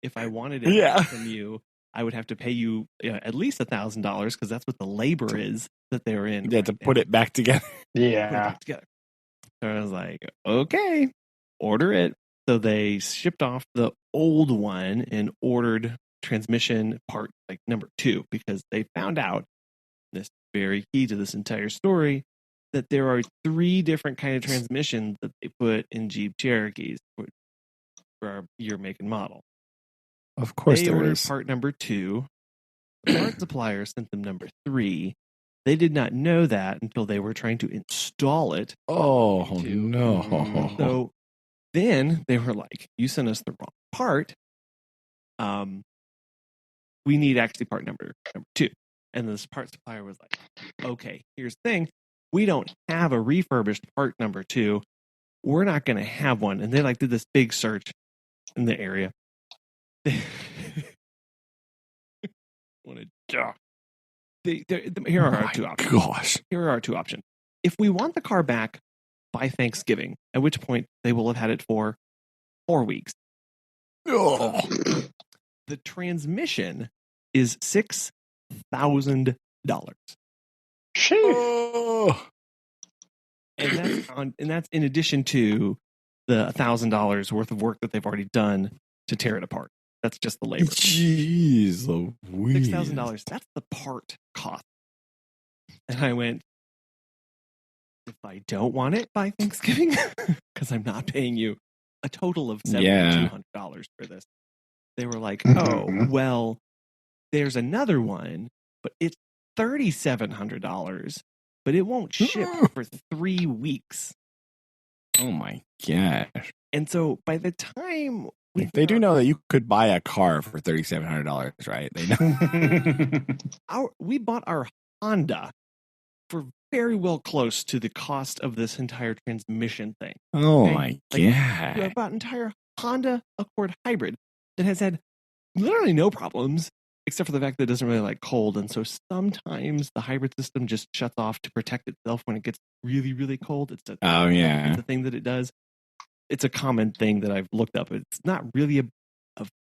Speaker 1: If I wanted it from you, I would have to pay you at least $1,000 because that's what the labor is that they're in.
Speaker 2: Yeah, to put it back together.
Speaker 3: Yeah.
Speaker 1: So I was like, okay, order it. So they shipped off the old one and ordered transmission part like number 2 because they found out, this is very key to this entire story, that there are 3 different kind of transmissions that they put in Jeep Cherokees for your make and model.
Speaker 2: Of course,
Speaker 1: they ordered part number 2. The part supplier sent them number 3. They did not know that until they were trying to install it.
Speaker 2: Oh no!
Speaker 1: So then they were like, "You sent us the wrong part. We need actually part number 2." And this part supplier was like, "Okay, here's the thing: we don't have a refurbished part number 2. We're not going to have one." And they did this big search in the area. Here are our 2 options.
Speaker 2: Gosh.
Speaker 1: Here are our 2 options. If we want the car back by Thanksgiving, at which point they will have had it for 4 weeks.
Speaker 2: Oh.
Speaker 1: The transmission is $6,000.
Speaker 2: Oh.
Speaker 1: And that's in addition to the $1,000 worth of work that they've already done to tear it apart. That's just the labor.
Speaker 2: Jeez Louise.
Speaker 1: $6,000. That's the part cost. And I went, if I don't want it by Thanksgiving, because I'm not paying you a total of $7,200 for this. They were like, oh, well, there's another one, but it's $3,700, but it won't ship for 3 weeks.
Speaker 2: Oh my gosh.
Speaker 1: And so by the time
Speaker 2: they do know that you could buy a car for $3,700, right? They know.
Speaker 1: We bought our Honda for very well close to the cost of this entire transmission thing.
Speaker 2: Oh
Speaker 1: okay?
Speaker 2: my
Speaker 1: God.
Speaker 2: God.
Speaker 1: We bought an entire Honda Accord hybrid that has had literally no problems, except for the fact that it doesn't really like cold. And so sometimes the hybrid system just shuts off to protect itself when it gets really, really cold. It's a thing that it does. It's a common thing that I've looked up. It's not really a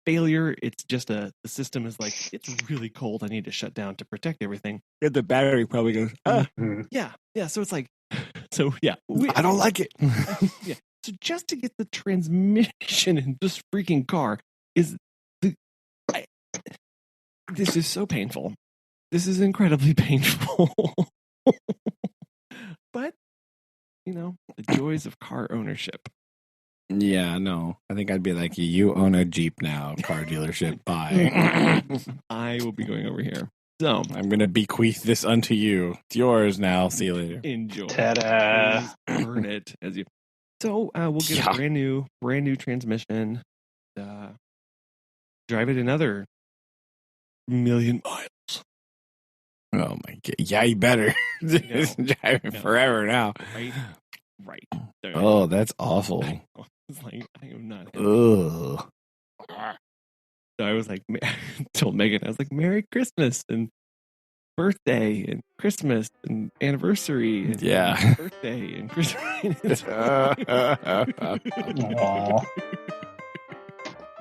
Speaker 1: failure. It's just the system is like, it's really cold. I need to shut down to protect everything.
Speaker 2: Yeah, the battery probably goes,
Speaker 1: Yeah. So it's like, I
Speaker 2: don't like it.
Speaker 1: Yeah. So just to get the transmission in this freaking car this is so painful. This is incredibly painful. But, the joys of car ownership.
Speaker 2: Yeah, no. I think I'd be like, you own a Jeep now, car dealership. Bye.
Speaker 1: I will be going over here. So
Speaker 2: I'm going to bequeath this unto you. It's yours now. See you later.
Speaker 1: Enjoy.
Speaker 3: Ta-da.
Speaker 1: Please burn it as you. So we'll get a brand new transmission. Drive it another 1,000,000 miles.
Speaker 2: Oh my God. Yeah, you better. Driving forever now.
Speaker 1: Right.
Speaker 2: Oh, that's awful.
Speaker 1: It's like, I am not.
Speaker 2: Ugh.
Speaker 1: So I was like, told Megan, I was like, Merry Christmas and birthday and Christmas and anniversary and birthday and Christmas.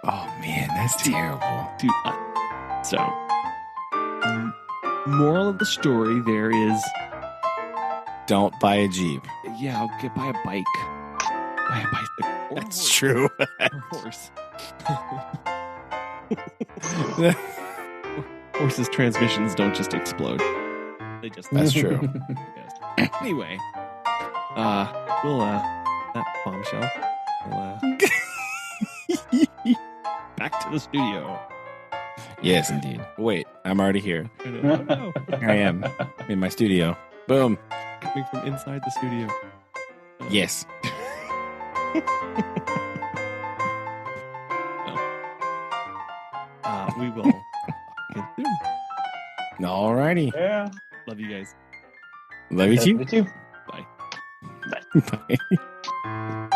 Speaker 2: Oh man, that's terrible.
Speaker 1: So, moral of the story there is,
Speaker 2: don't buy a Jeep.
Speaker 1: Yeah, buy a bike. Buy a bicycle.
Speaker 2: That's true.
Speaker 1: Or horse. Horses' transmissions don't just explode. They just.
Speaker 2: That's true.
Speaker 1: Anyway, we'll that bombshell. Back to the studio.
Speaker 2: Yes, indeed. Wait, I'm already here.
Speaker 1: I
Speaker 2: am in my studio. Boom.
Speaker 1: Coming from inside the studio.
Speaker 2: Yes.
Speaker 1: We will get soon.
Speaker 2: Alrighty.
Speaker 3: Yeah.
Speaker 1: Love you guys.
Speaker 2: Love you too.
Speaker 3: You too.
Speaker 1: Bye.
Speaker 2: Bye.